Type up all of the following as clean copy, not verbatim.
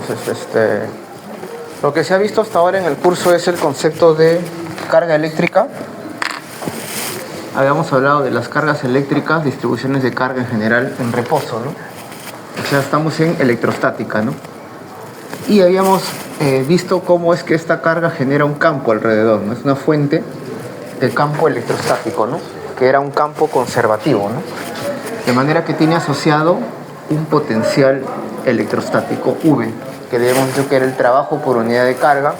entonces, lo que se ha visto hasta ahora en el curso es el concepto de carga eléctrica. Habíamos hablado de las cargas eléctricas, distribuciones de carga en general en reposo, ¿no? O sea, estamos en electrostática, ¿no? Y habíamos visto cómo es que esta carga genera un campo alrededor, ¿no? Es una fuente de campo electrostático, ¿no? Que era un campo conservativo, ¿no? De manera que tiene asociado un potencial electrostático V, que debemos decir que era el trabajo por unidad de carga,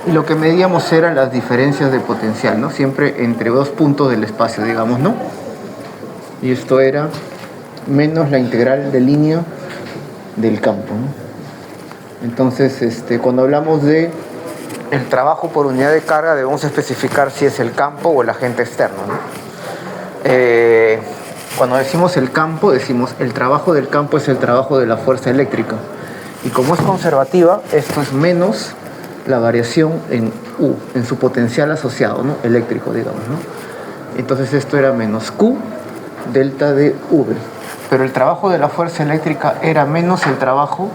y lo que medíamos eran las diferencias de potencial, ¿no? Siempre entre dos puntos del espacio, digamos, ¿no? Y esto era menos la integral de línea del campo, ¿no? Entonces, cuando hablamos de el trabajo por unidad de carga, debemos especificar si es el campo o el agente externo, ¿no? Cuando decimos el campo, decimos el trabajo del campo es el trabajo de la fuerza eléctrica. Y como es conservativa, esto es menos la variación en U, en su potencial asociado, ¿no? Eléctrico, digamos, ¿no? Entonces esto era menos Q delta de V. Pero el trabajo de la fuerza eléctrica era menos el trabajo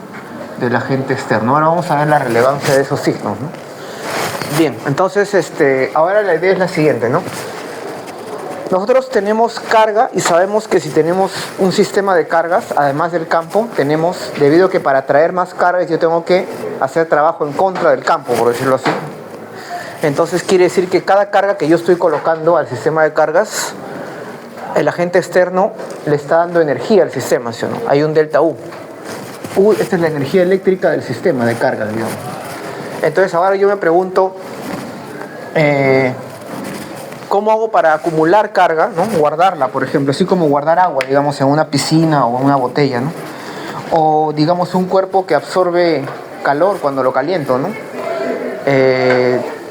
del agente externo. Ahora vamos a ver la relevancia de esos signos, ¿no? Bien, entonces ahora la idea es la siguiente, ¿no? Nosotros tenemos carga y sabemos que si tenemos un sistema de cargas, además del campo, tenemos, debido a que para traer más cargas yo tengo que hacer trabajo en contra del campo, por decirlo así. Entonces quiere decir que cada carga que yo estoy colocando al sistema de cargas, el agente externo le está dando energía al sistema, ¿sí o no? Hay un delta U. Esta es la energía eléctrica del sistema de carga, digamos. Entonces ahora yo me pregunto, ¿cómo hago para acumular carga, ¿no? Guardarla, por ejemplo, así como guardar agua, digamos, en una piscina o en una botella, ¿no? O, digamos, un cuerpo que absorbe calor cuando lo caliento, ¿no?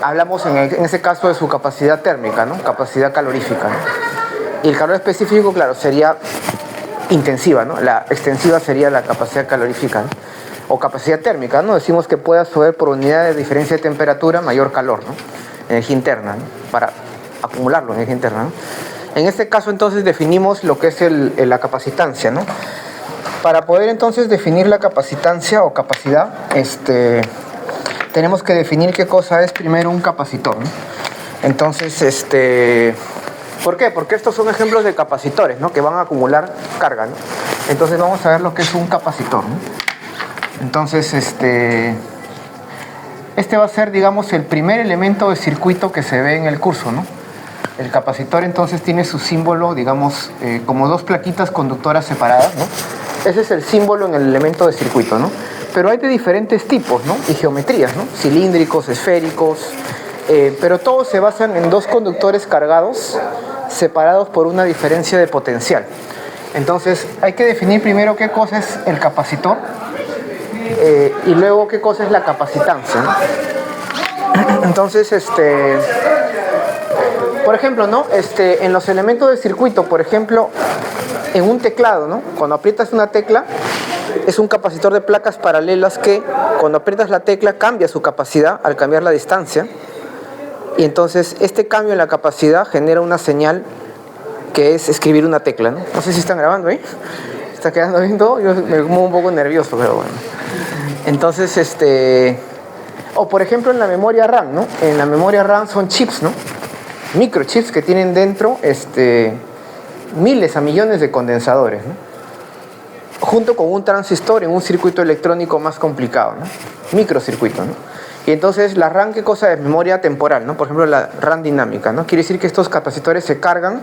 Hablamos en ese caso de su capacidad térmica, ¿no? Capacidad calorífica, ¿no? Y el calor específico, claro, sería intensiva, ¿no? La extensiva sería la capacidad calorífica, ¿no? O capacidad térmica, ¿no? Decimos que puede absorber por unidad de diferencia de temperatura mayor calor, ¿no? Energía interna, ¿no? Para acumularlo, energía interna, ¿no? En este caso entonces definimos lo que es la capacitancia, ¿no? Para poder entonces definir la capacitancia o capacidad, tenemos que definir qué cosa es primero un capacitor, ¿no? Entonces, ¿por qué? Porque estos son ejemplos de capacitores, ¿no? Que van a acumular carga, ¿no? Entonces vamos a ver lo que es un capacitor, ¿no? Entonces, este va a ser, digamos, el primer elemento de circuito que se ve en el curso, ¿no? El capacitor entonces tiene su símbolo, digamos, como dos plaquitas conductoras separadas, ¿no? Ese es el símbolo en el elemento de circuito, ¿no? Pero hay de diferentes tipos, ¿no? Y geometrías, ¿no? Cilíndricos, esféricos, pero todos se basan en dos conductores cargados, separados por una diferencia de potencial. Entonces, hay que definir primero qué cosa es el capacitor y luego qué cosa es la capacitancia, ¿no? Entonces, por ejemplo, ¿no? En los elementos de circuito, por ejemplo, en un teclado, ¿no? Cuando aprietas una tecla, es un capacitor de placas paralelas que cuando aprietas la tecla cambia su capacidad al cambiar la distancia. Y entonces este cambio en la capacidad genera una señal que es escribir una tecla, ¿no? No sé si están grabando ahí. ¿Está quedando bien todo? Yo me pongo un poco nervioso, pero bueno. Entonces, o por ejemplo en la memoria RAM, ¿no? En la memoria RAM son chips, ¿no? Microchips que tienen dentro miles a millones de condensadores, ¿no? Junto con un transistor en un circuito electrónico más complicado, ¿no? Microcircuito, ¿no? Y entonces la RAM, ¿qué cosa es? Memoria temporal, ¿no? Por ejemplo, la RAM dinámica, ¿no? Quiere decir que estos capacitores se cargan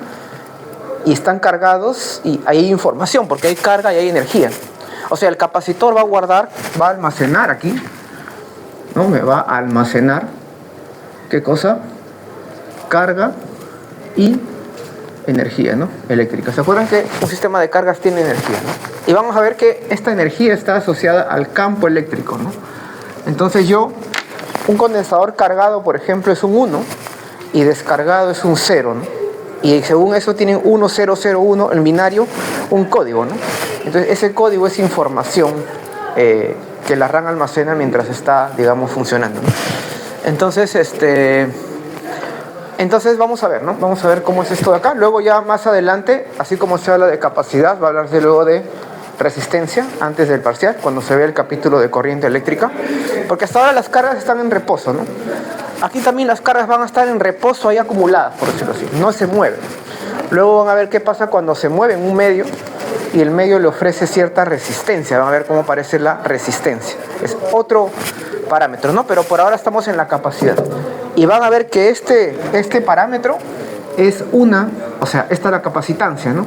y están cargados y hay información porque hay carga y hay energía. O sea, el capacitor va a guardar, va a almacenar aquí, ¿no? Me va a almacenar, ¿qué cosa? Carga y energía, ¿no? Eléctrica. ¿Se acuerdan que un sistema de cargas tiene energía, ¿no? Y vamos a ver que esta energía está asociada al campo eléctrico, ¿no? Entonces un condensador cargado, por ejemplo, es un 1 y descargado es un 0, ¿no? Y según eso tienen 1001 en binario, un código, ¿no? Entonces ese código es información que la RAM almacena mientras está, digamos, funcionando, ¿no? Entonces vamos a ver, ¿no? Vamos a ver cómo es esto de acá. Luego ya más adelante, así como se habla de capacidad, va a hablarse luego de resistencia antes del parcial, cuando se ve el capítulo de corriente eléctrica, porque hasta ahora las cargas están en reposo, ¿no? Aquí también las cargas van a estar en reposo ahí acumuladas, por decirlo así, no se mueven. Luego van a ver qué pasa cuando se mueve en un medio y el medio le ofrece cierta resistencia. Van a ver cómo aparece la resistencia. Es otro parámetro, ¿no? Pero por ahora estamos en la capacidad. Y van a ver que este parámetro es una, o sea, esta es la capacitancia, ¿no?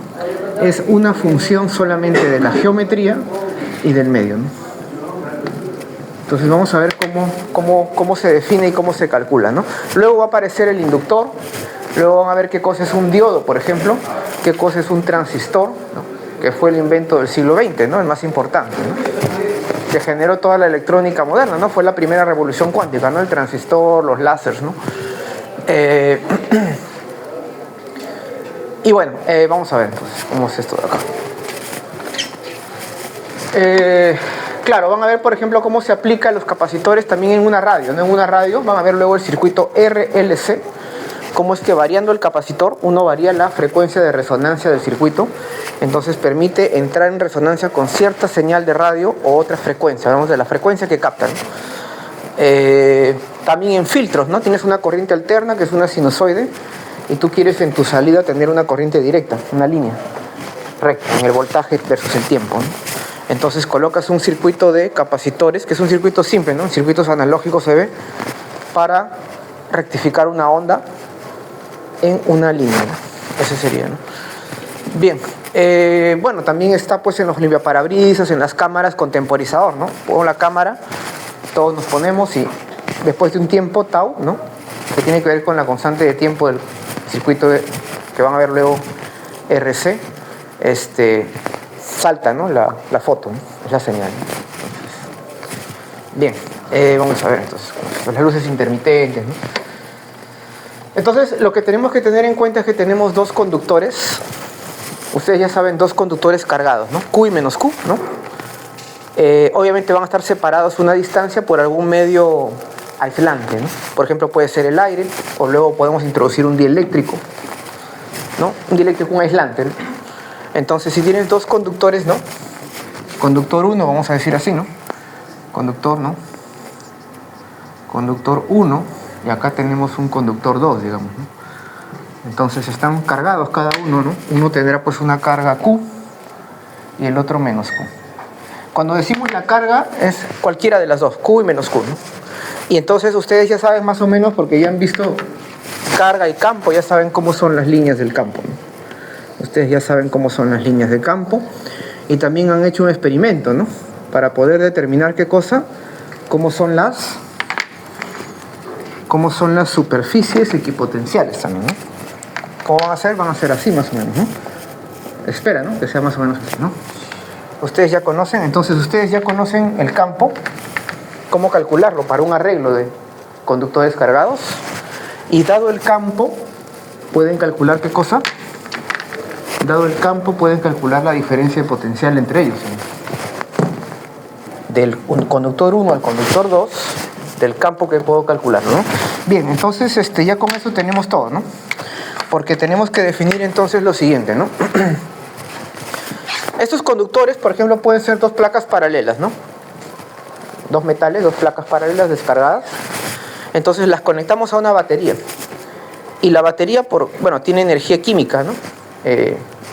Es una función solamente de la geometría y del medio, ¿no? Entonces vamos a ver cómo se define y cómo se calcula, ¿no? Luego va a aparecer el inductor. Luego van a ver qué cosa es un diodo, por ejemplo, qué cosa es un transistor, ¿no? Que fue el invento del siglo XX, ¿no? El más importante, ¿no? Que generó toda la electrónica moderna, ¿no? Fue la primera revolución cuántica, ¿no? El transistor, los láseres, ¿no? Y bueno, vamos a ver entonces cómo es esto de acá. Claro, van a ver, por ejemplo, cómo se aplica los capacitores también en una radio, ¿no? En una radio van a ver luego el circuito RLC, cómo es que variando el capacitor uno varía la frecuencia de resonancia del circuito, entonces permite entrar en resonancia con cierta señal de radio o otra frecuencia, hablamos de la frecuencia que captan. También en filtros, ¿no? Tienes una corriente alterna que es una sinusoide y tú quieres en tu salida tener una corriente directa, una línea recta en el voltaje versus el tiempo, ¿no? Entonces colocas un circuito de capacitores, que es un circuito simple, ¿no? En circuitos analógicos se ve, para rectificar una onda en una línea, ¿no? Ese sería, ¿no? Bien, bueno, también está pues en los limpiaparabrisas, en las cámaras con temporizador, ¿no? Pongo la cámara, todos nos ponemos y después de un tiempo tau, ¿no? Que tiene que ver con la constante de tiempo del circuito que van a ver luego RC, salta, ¿no? la foto, ¿no? Es la señal, ¿no? Entonces, bien, vamos a ver entonces las luces intermitentes, ¿no? Entonces lo que tenemos que tener en cuenta es que tenemos dos conductores. Ustedes ya saben, dos conductores cargados, ¿no? Q y menos Q, ¿no? Obviamente van a estar separados una distancia por algún medio aislante, ¿no? Por ejemplo, puede ser el aire, o luego podemos introducir un dieléctrico, ¿no? Un dieléctrico, un aislante, ¿no? Entonces, si tienes dos conductores, ¿no? Conductor 1, vamos a decir así, ¿no? Conductor, ¿no? Conductor 1, y acá tenemos un conductor 2, digamos, ¿no? Entonces están cargados cada uno, ¿no? Uno tendrá pues una carga Q y el otro menos Q. Cuando decimos la carga es cualquiera de las dos, Q y menos Q, ¿no? Y entonces ustedes ya saben más o menos, porque ya han visto carga y campo, ya saben cómo son las líneas del campo, ¿no? Ustedes ya saben cómo son las líneas de campo y también han hecho un experimento, ¿no? Para poder determinar qué cosa, cómo son las superficies equipotenciales también, ¿no? ¿Cómo van a ser? Van a ser así más o menos, ¿no? Espera, ¿no? Que sea más o menos así, ¿no? Ustedes ya conocen, entonces ustedes ya conocen el campo, cómo calcularlo para un arreglo de conductores cargados, y dado el campo pueden calcular qué cosa. Dado el campo pueden calcular la diferencia de potencial entre ellos, ¿no? Del conductor 1 al conductor 2, del campo que puedo calcular, ¿no? Bien, entonces ya con eso tenemos todo, ¿no? Porque tenemos que definir entonces lo siguiente, ¿no? Estos conductores, por ejemplo, pueden ser dos placas paralelas, ¿no? Dos metales, dos placas paralelas descargadas. Entonces las conectamos a una batería. Y la batería, tiene energía química, ¿no?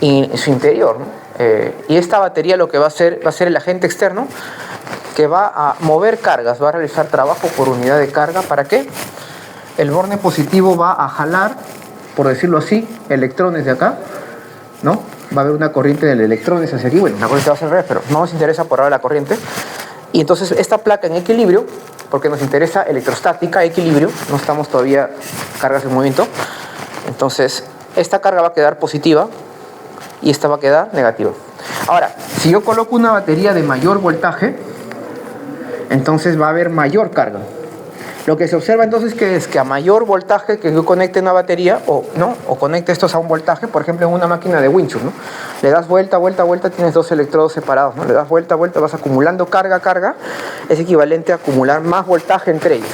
En su interior, ¿no? Y esta batería lo que va a hacer el agente externo, que va a mover cargas, va a realizar trabajo por unidad de carga. ¿Para qué? El borne positivo va a jalar, por decirlo así, electrones de acá, ¿no? Va a haber una corriente de electrones hacia aquí. Bueno, la corriente va a ser al revés, pero no nos interesa por ahora la corriente. Y entonces esta placa en equilibrio, porque nos interesa electrostática, equilibrio, no estamos todavía cargas en movimiento. Entonces esta carga va a quedar positiva y esta va a quedar negativa. Ahora, si yo coloco una batería de mayor voltaje, entonces va a haber mayor carga. Lo que se observa entonces es que a mayor voltaje que yo conecte una batería o conecte estos a un voltaje, por ejemplo en una máquina de Wing Chun, ¿no? Le das vuelta, tienes dos electrodos separados, ¿no? Le das vuelta, vas acumulando carga, es equivalente a acumular más voltaje entre ellos.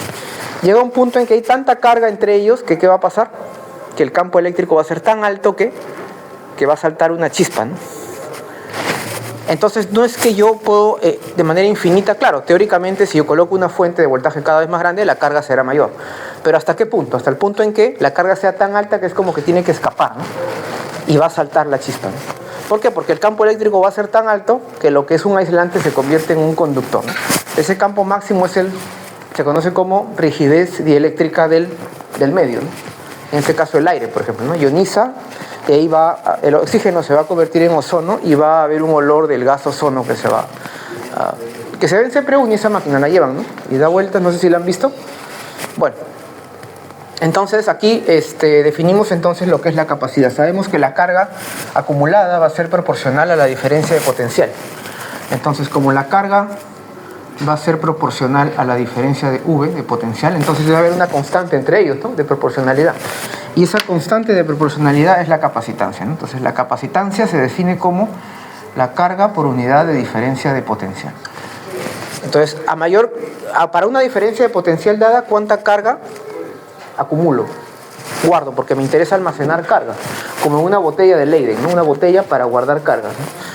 Llega un punto en que hay tanta carga entre ellos que ¿qué va a pasar? Que el campo eléctrico va a ser tan alto que va a saltar una chispa, ¿no? Entonces no es que yo puedo de manera infinita, claro, teóricamente si yo coloco una fuente de voltaje cada vez más grande, la carga será mayor. Pero ¿hasta qué punto? Hasta el punto en que la carga sea tan alta que es como que tiene que escapar, ¿no? Y va a saltar la chispa, ¿no? ¿Por qué? Porque el campo eléctrico va a ser tan alto que lo que es un aislante se convierte en un conductor, ¿no? Ese campo máximo se conoce como rigidez dieléctrica del medio, ¿no? En este caso el aire, por ejemplo, ¿no? Ioniza, y ahí el oxígeno se va a convertir en ozono y va a haber un olor del gas ozono que se ven siempre y esa máquina la llevan, ¿no? Y da vueltas, no sé si la han visto. Bueno, entonces aquí definimos entonces lo que es la capacidad. Sabemos que la carga acumulada va a ser proporcional a la diferencia de potencial. Entonces, como la carga va a ser proporcional a la diferencia de V, de potencial, entonces debe haber una constante entre ellos, ¿no? De proporcionalidad. Y esa constante de proporcionalidad es la capacitancia, ¿no? Entonces la capacitancia se define como la carga por unidad de diferencia de potencial. Entonces, para una diferencia de potencial dada, ¿cuánta carga acumulo? Guardo, porque me interesa almacenar carga, como en una botella de Leyden, ¿no? Una botella para guardar cargas, ¿no?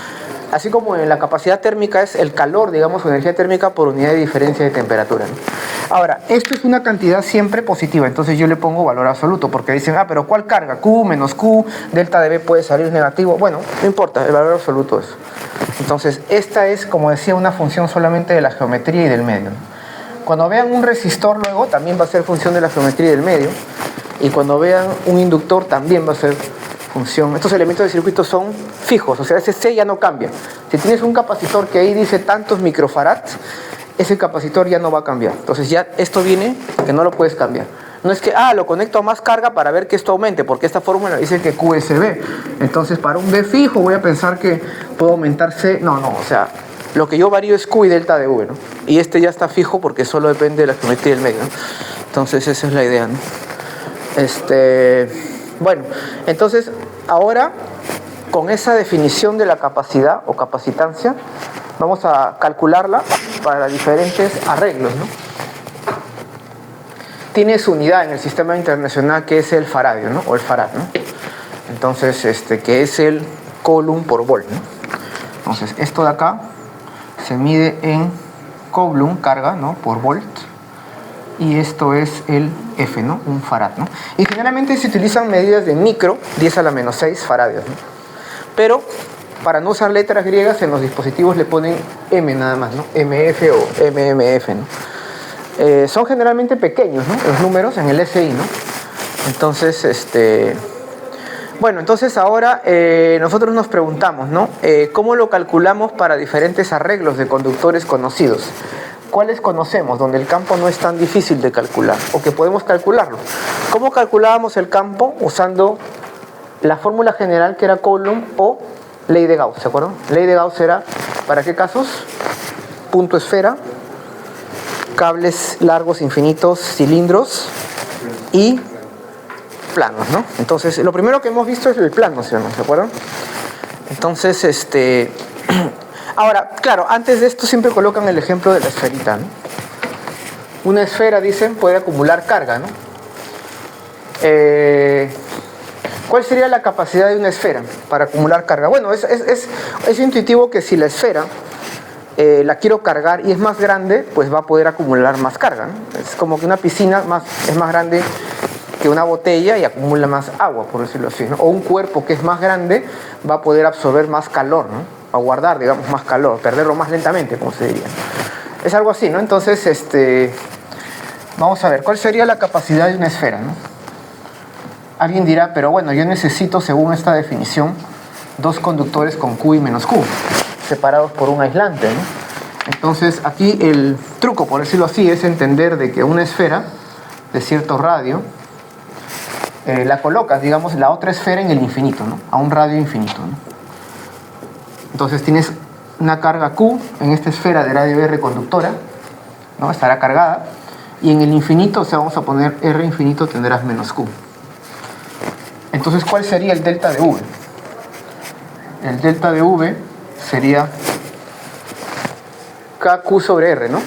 Así como en la capacidad térmica es el calor, digamos, o energía térmica por unidad de diferencia de temperatura, ¿no? Ahora, esto es una cantidad siempre positiva, entonces yo le pongo valor absoluto, porque dicen, pero ¿cuál carga? Q menos Q, delta de B puede salir negativo. Bueno, no importa, el valor absoluto es. Entonces, esta es, como decía, una función solamente de la geometría y del medio, ¿no? Cuando vean un resistor luego, también va a ser función de la geometría y del medio, y cuando vean un inductor, también va a ser función. Estos elementos de circuito son fijos, o sea, ese C ya no cambia. Si tienes un capacitor que ahí dice tantos microfarads, ese capacitor ya no va a cambiar. Entonces ya esto viene que no lo puedes cambiar. No es que, lo conecto a más carga para ver que esto aumente, porque esta fórmula dice que Q es B. Entonces para un B fijo voy a pensar que puedo aumentar C. No, o sea, lo que yo varío es Q y delta de V, ¿no? Y este ya está fijo porque solo depende de la geometría del medio, ¿no? Entonces esa es la idea, ¿no? Bueno, entonces ahora con esa definición de la capacidad o capacitancia vamos a calcularla para diferentes arreglos, ¿no? Tiene su unidad en el sistema internacional que es el faradio, ¿no? O el farad, ¿no? Entonces, que es el coulomb por volt, ¿no? Entonces, esto de acá se mide en coulomb, carga, ¿no? Por volt. Y esto es el F, ¿no? Un farad, ¿no? Y generalmente se utilizan medidas de micro, 10 a la menos 6 faradios, ¿no? Pero para no usar letras griegas en los dispositivos le ponen M nada más, ¿no? MF o MMF, ¿no? Son generalmente pequeños, ¿no? Los números en el SI, ¿no? Entonces, bueno, entonces ahora nosotros nos preguntamos, ¿no? ¿Cómo lo calculamos para diferentes arreglos de conductores conocidos? ¿Cuáles conocemos? Donde el campo no es tan difícil de calcular o que podemos calcularlo. ¿Cómo calculábamos el campo? Usando la fórmula general que era Coulomb o ley de Gauss, ¿se acuerdan? Ley de Gauss era, ¿para qué casos? Punto esfera, cables largos infinitos, cilindros y planos, ¿no? Entonces, lo primero que hemos visto es el plano, ¿sí o no? ¿Se acuerdan? Entonces, ahora, claro, antes de esto siempre colocan el ejemplo de la esferita, ¿no? Una esfera, dicen, puede acumular carga, ¿no? ¿Cuál sería la capacidad de una esfera para acumular carga? Bueno, es intuitivo que si la esfera la quiero cargar y es más grande, pues va a poder acumular más carga, ¿no? Es como que una piscina es más grande que una botella y acumula más agua, por decirlo así, ¿no? O un cuerpo que es más grande va a poder absorber más calor, ¿no? A guardar, digamos, más calor, perderlo más lentamente, como se diría. Es algo así, ¿no? Entonces, vamos a ver, ¿cuál sería la capacidad de una esfera, ¿no? Alguien dirá, pero bueno, yo necesito, según esta definición, dos conductores con Q y menos Q, separados por un aislante, ¿no? Entonces, aquí el truco, por decirlo así, es entender de que una esfera de cierto radio la colocas, digamos, la otra esfera en el infinito, ¿no? A un radio infinito, ¿no? Entonces tienes una carga Q en esta esfera de radio R conductora, ¿no? Estará cargada, y en el infinito, o sea, vamos a poner R infinito, tendrás menos Q. Entonces, ¿cuál sería el delta de V? El delta de V sería KQ sobre R, ¿no?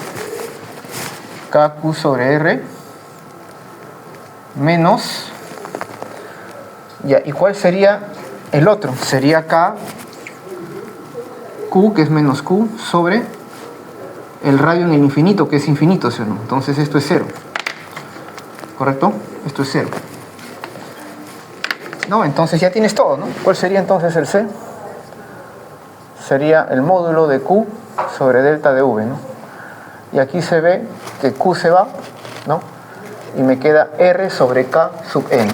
KQ sobre R menos... Ya, ¿y cuál sería el otro? Sería K Q, que es menos Q, sobre el radio en el infinito, que es infinito, ¿sí o no? Entonces esto es 0. ¿Correcto? Esto es 0. No, entonces ya tienes todo, ¿no? ¿Cuál sería entonces el C? Sería el módulo de Q sobre delta de V, ¿no? Y aquí se ve que Q se va, ¿no? Y me queda R sobre K sub N.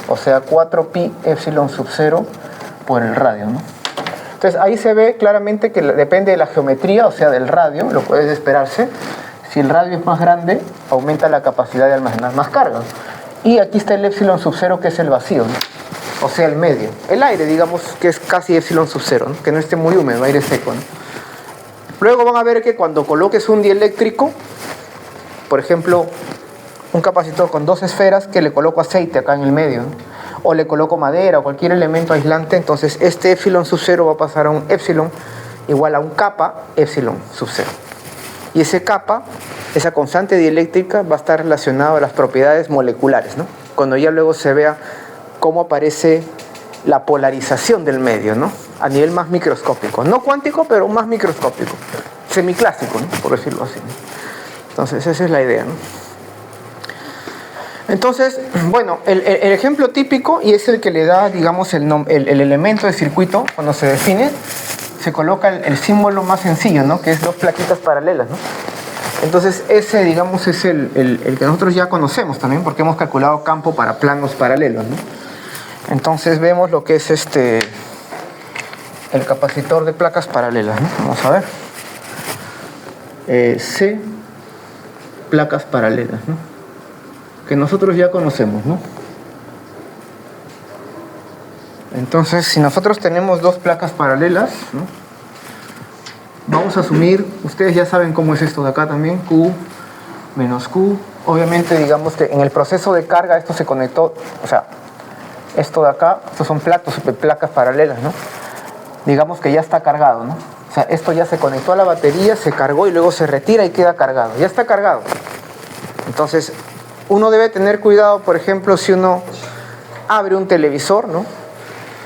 O sea, 4pi epsilon sub 0 por el radio, ¿no? Entonces ahí se ve claramente que depende de la geometría, o sea, del radio, lo cual es de esperarse. Si el radio es más grande, aumenta la capacidad de almacenar más carga. Y aquí está el epsilon sub 0, que es el vacío, ¿no? O sea, el medio. El aire, digamos, que es casi epsilon sub 0, ¿no? Que no esté muy húmedo, aire seco, ¿no? Luego van a ver que cuando coloques un dieléctrico, por ejemplo, un capacitor con dos esferas, que le coloco aceite acá en el medio, ¿no? O le coloco madera o cualquier elemento aislante, entonces este epsilon sub 0 va a pasar a un epsilon igual a un kappa epsilon sub 0. Y ese kappa, esa constante dieléctrica, va a estar relacionado a las propiedades moleculares, ¿no? Cuando ya luego se vea cómo aparece la polarización del medio, ¿no? A nivel más microscópico. No cuántico, pero más microscópico. Semiclásico, ¿no? Por decirlo así, ¿no? Entonces esa es la idea, ¿no? Entonces, bueno, el ejemplo típico, y es el que le da, digamos, el elemento de circuito, cuando se define, se coloca el símbolo más sencillo, ¿no? Que es dos plaquitas paralelas, ¿no? Entonces, ese, digamos, es el que nosotros ya conocemos también, porque hemos calculado campo para planos paralelos, ¿no? Entonces, vemos lo que es el capacitor de placas paralelas, ¿no? Vamos a ver. C, placas paralelas, ¿no? Que nosotros ya conocemos, ¿no? Entonces, si nosotros tenemos dos placas paralelas, ¿no? Vamos a asumir, ustedes ya saben cómo es esto de acá también, Q menos Q. Obviamente, digamos que en el proceso de carga esto se conectó, o sea, esto de acá, estos son placas paralelas, ¿no? Digamos que ya está cargado, ¿no? O sea, esto ya se conectó a la batería, se cargó y luego se retira y queda cargado. Ya está cargado. Entonces, uno debe tener cuidado, por ejemplo, si uno abre un televisor, ¿no?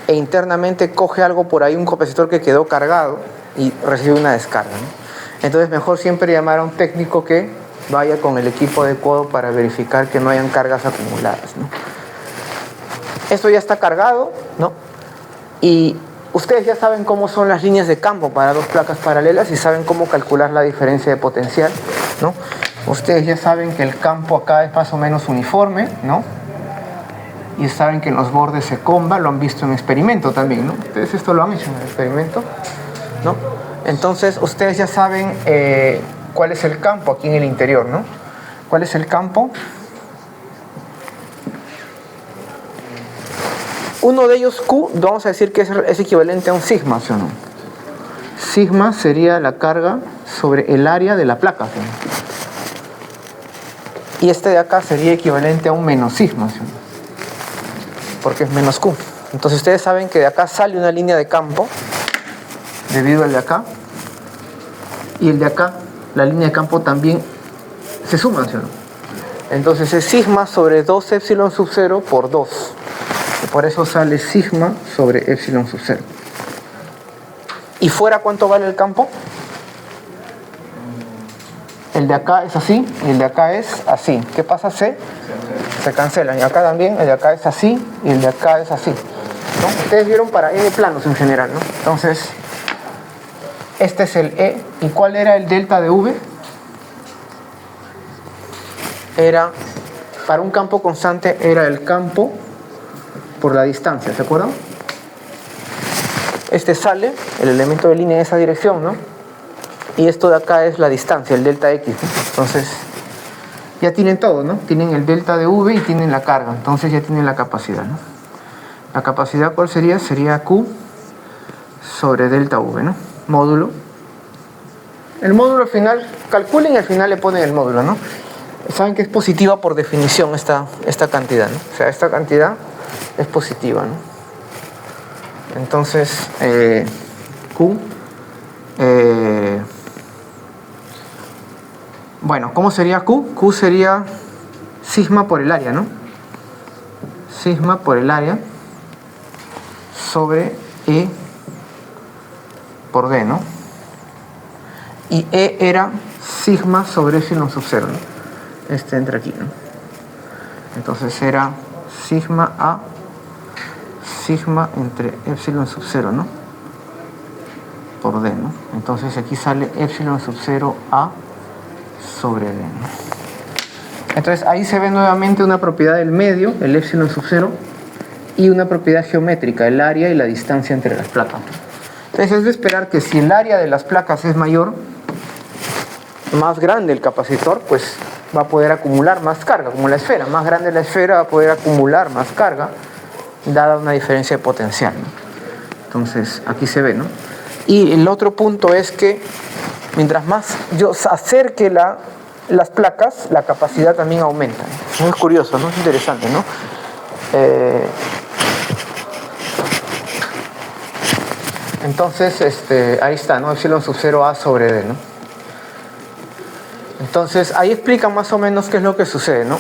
E internamente coge algo por ahí, un capacitor que quedó cargado y recibe una descarga, ¿no? Entonces mejor siempre llamar a un técnico que vaya con el equipo adecuado para verificar que no hayan cargas acumuladas, ¿no? Esto ya está cargado, ¿no? Y ustedes ya saben cómo son las líneas de campo para dos placas paralelas y saben cómo calcular la diferencia de potencial, ¿no? Ustedes ya saben que el campo acá es más o menos uniforme, ¿no? Y saben que en los bordes se comba, lo han visto en experimento también, ¿no? Ustedes esto lo han hecho en el experimento, ¿no? Entonces, ustedes ya saben cuál es el campo aquí en el interior, ¿no? ¿Cuál es el campo? Uno de ellos, Q, vamos a decir que es equivalente a un sigma, ¿sí o no? Sigma sería la carga sobre el área de la placa, ¿sí o no? Y este de acá sería equivalente a un menos sigma, ¿sí? Porque es menos Q. Entonces ustedes saben que de acá sale una línea de campo debido al de acá, y el de acá, la línea de campo también se suman, ¿sí o no? Entonces es sigma sobre 2 epsilon sub 0 por 2. Y por eso sale sigma sobre epsilon sub 0. ¿Y fuera cuánto vale el campo? El de acá es así y el de acá es así. ¿Qué pasa? Se cancelan. Y acá también el de acá es así y el de acá es así, ¿no? Ustedes vieron para E de planos en general, ¿no? Entonces, este es el E. ¿Y cuál era el delta de V? Era, para un campo constante, era el campo por la distancia, ¿se acuerdan? Este sale, el elemento de línea en esa dirección, ¿no? Y esto de acá es la distancia, el delta X, ¿no? Entonces, ya tienen todo, ¿no? Tienen el delta de V y tienen la carga, entonces ya tienen la capacidad, ¿no? La capacidad, ¿cuál sería? Sería Q sobre delta V, ¿no? Módulo. El módulo al final, calculen y al final le ponen el módulo, ¿no? Saben que es positiva por definición esta cantidad, ¿no? O sea, esta cantidad es positiva, ¿no? Entonces, Q... bueno, ¿cómo sería Q? Q sería sigma por el área, ¿no? Sigma por el área sobre E por D, ¿no? Y E era sigma sobre epsilon sub 0, ¿no? Este entra aquí, ¿no? Entonces era sigma A, sigma entre epsilon sub 0, ¿no? Por D, ¿no? Entonces aquí sale epsilon sub 0 A sobre D, ¿no? Entonces ahí se ve nuevamente una propiedad del medio, el epsilon sub 0, y una propiedad geométrica, el área y la distancia entre las placas. Entonces es de esperar que si el área de las placas es mayor, más grande el capacitor, pues va a poder acumular más carga, como la esfera. Más grande la esfera va a poder acumular más carga, dada una diferencia de potencial, ¿no? Entonces aquí se ve, ¿no? Y el otro punto es que mientras más yo acerque las placas, la capacidad también aumenta, ¿no? Eso es curioso, ¿no? Es interesante, ¿no? Entonces, ahí está, ¿no? Epsilon sub 0 A sobre D, ¿no? Entonces, ahí explica más o menos qué es lo que sucede, ¿no?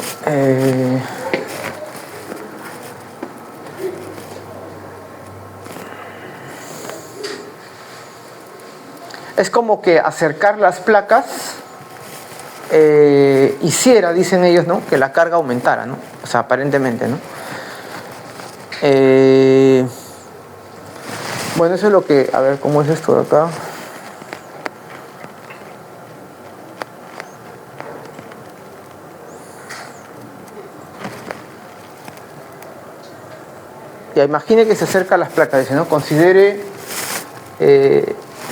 Es como que acercar las placas hiciera, dicen ellos, ¿no? Que la carga aumentara, ¿no? O sea, aparentemente, ¿no? Bueno, eso es lo que... A ver, ¿cómo es esto de acá? Ya, imagine que se acerca a las placas, dice, ¿no? Considere...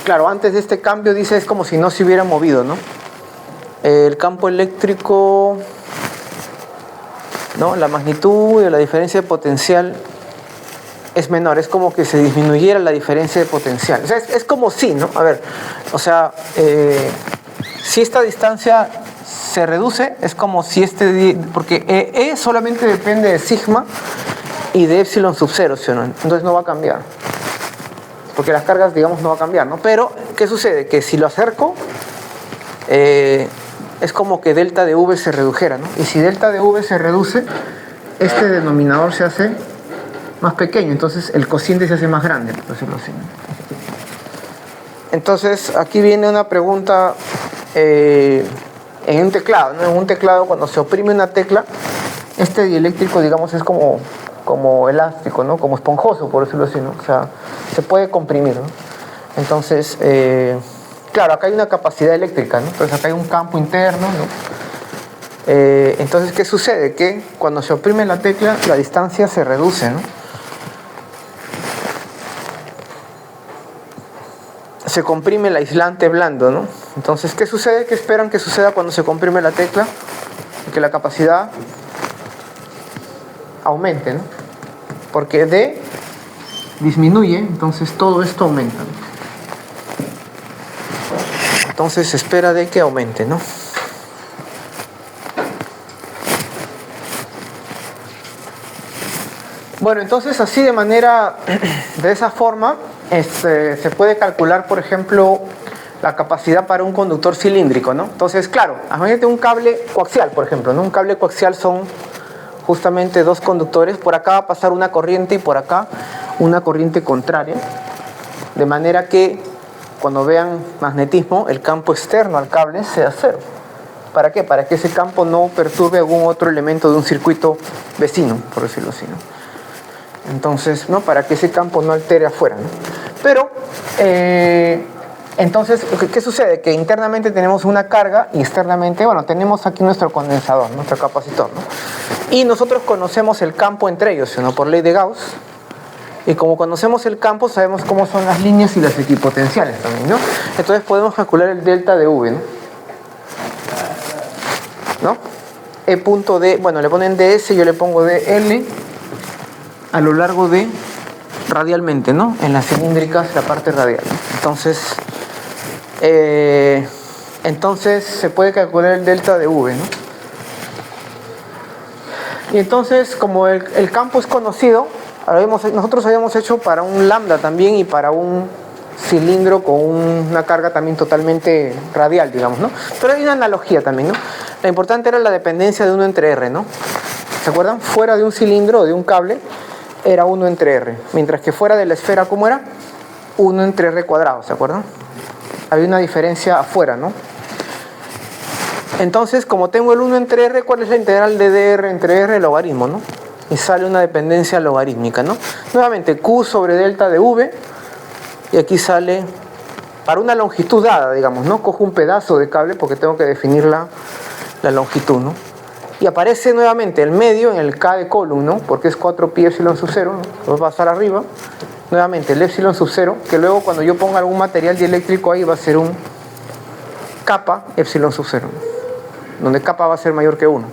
claro, antes de este cambio, dice, es como si no se hubiera movido, ¿no? El campo eléctrico... ¿no? La magnitud de la diferencia de potencial es menor, es como que se disminuyera la diferencia de potencial. O sea, es como si, ¿no? A ver, o sea, si esta distancia se reduce, es como si porque E solamente depende de sigma y de epsilon sub 0, ¿sí o no? Entonces no va a cambiar. Porque las cargas, digamos, no va a cambiar, ¿no? Pero, ¿qué sucede? Que si lo acerco, es como que delta de V se redujera, ¿no? Y si delta de V se reduce, este denominador se hace más pequeño, entonces el cociente se hace más grande, por decirlo así, ¿no? Entonces, aquí viene una pregunta en un teclado, ¿no? En un teclado, cuando se oprime una tecla, este dieléctrico, digamos, es como elástico, ¿no? Como esponjoso, por decirlo así, ¿no? O sea, se puede comprimir, ¿no? Entonces, claro, acá hay una capacidad eléctrica, ¿no? Entonces acá hay un campo interno, ¿no? Entonces, ¿qué sucede? Que cuando se oprime la tecla, la distancia se reduce, ¿no? Se comprime el aislante blando, ¿no? Entonces, ¿qué sucede? ¿Qué esperan que suceda cuando se comprime la tecla? Que la capacidad aumente, ¿no? Porque D disminuye, entonces todo esto aumenta, ¿no? Entonces se espera de que aumente, ¿no? Bueno, entonces así de esa forma, se puede calcular, por ejemplo, la capacidad para un conductor cilíndrico, ¿no? Entonces, claro, imagínate un cable coaxial, por ejemplo, ¿no? Un cable coaxial son justamente dos conductores. Por acá va a pasar una corriente y por acá una corriente contraria. De manera que cuando vean magnetismo, el campo externo al cable sea cero. ¿Para qué? Para que ese campo no perturbe algún otro elemento de un circuito vecino, por decirlo así, ¿no? Entonces, ¿no? Para que ese campo no altere afuera, ¿no? Pero, entonces, ¿qué sucede? Que internamente tenemos una carga y externamente, bueno, tenemos aquí nuestro condensador, nuestro capacitor, ¿no? Y nosotros conocemos el campo entre ellos, ¿no? Por ley de Gauss. Y como conocemos el campo, sabemos cómo son las líneas y las equipotenciales también, ¿no? Entonces podemos calcular el delta de V, ¿no? E punto D, bueno, le ponen ds, yo le pongo dl a lo largo de radialmente, ¿no? En las cilíndricas, la parte radial, ¿no? Entonces se puede calcular el delta de V, ¿no? Y entonces, como el campo es conocido, nosotros habíamos hecho para un lambda también y para un cilindro con una carga también totalmente radial, digamos, ¿no? Pero hay una analogía también, ¿no? La importante era la dependencia de 1 entre R, ¿no? ¿Se acuerdan? Fuera de un cilindro o de un cable era 1 entre R, mientras que fuera de la esfera, ¿cómo era? 1 entre R cuadrado, ¿se acuerdan? Había una diferencia afuera, ¿no? Entonces, como tengo el 1 entre R, ¿cuál es la integral de dr entre R? El logaritmo, ¿no? Y sale una dependencia logarítmica, ¿no? Nuevamente, Q sobre delta de V, y aquí sale, para una longitud dada, digamos, ¿no? Cojo un pedazo de cable porque tengo que definir la longitud, ¿no? Y aparece nuevamente el medio en el K de Coulomb, ¿no? Porque es 4pi epsilon sub 0, ¿no? Va a pasar arriba. Nuevamente el epsilon sub 0, que luego cuando yo ponga algún material dieléctrico ahí va a ser un kappa epsilon sub 0, ¿no? Donde kappa va a ser mayor que 1,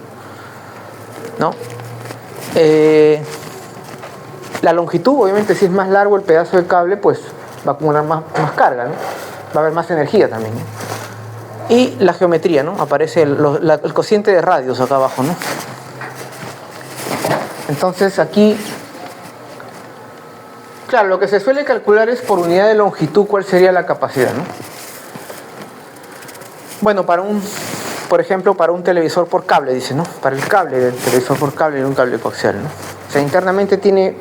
¿no? La longitud, obviamente, si es más largo el pedazo de cable, pues va a acumular más carga, ¿no? Va a haber más energía también, ¿no? Y la geometría, ¿no? Aparece el cociente de radios acá abajo, ¿no? Entonces aquí, claro, lo que se suele calcular es por unidad de longitud cuál sería la capacidad, ¿no? Bueno, por ejemplo, para un televisor por cable, dice, ¿no? Para el cable del televisor por cable y un cable coaxial, ¿no? O sea, internamente tiene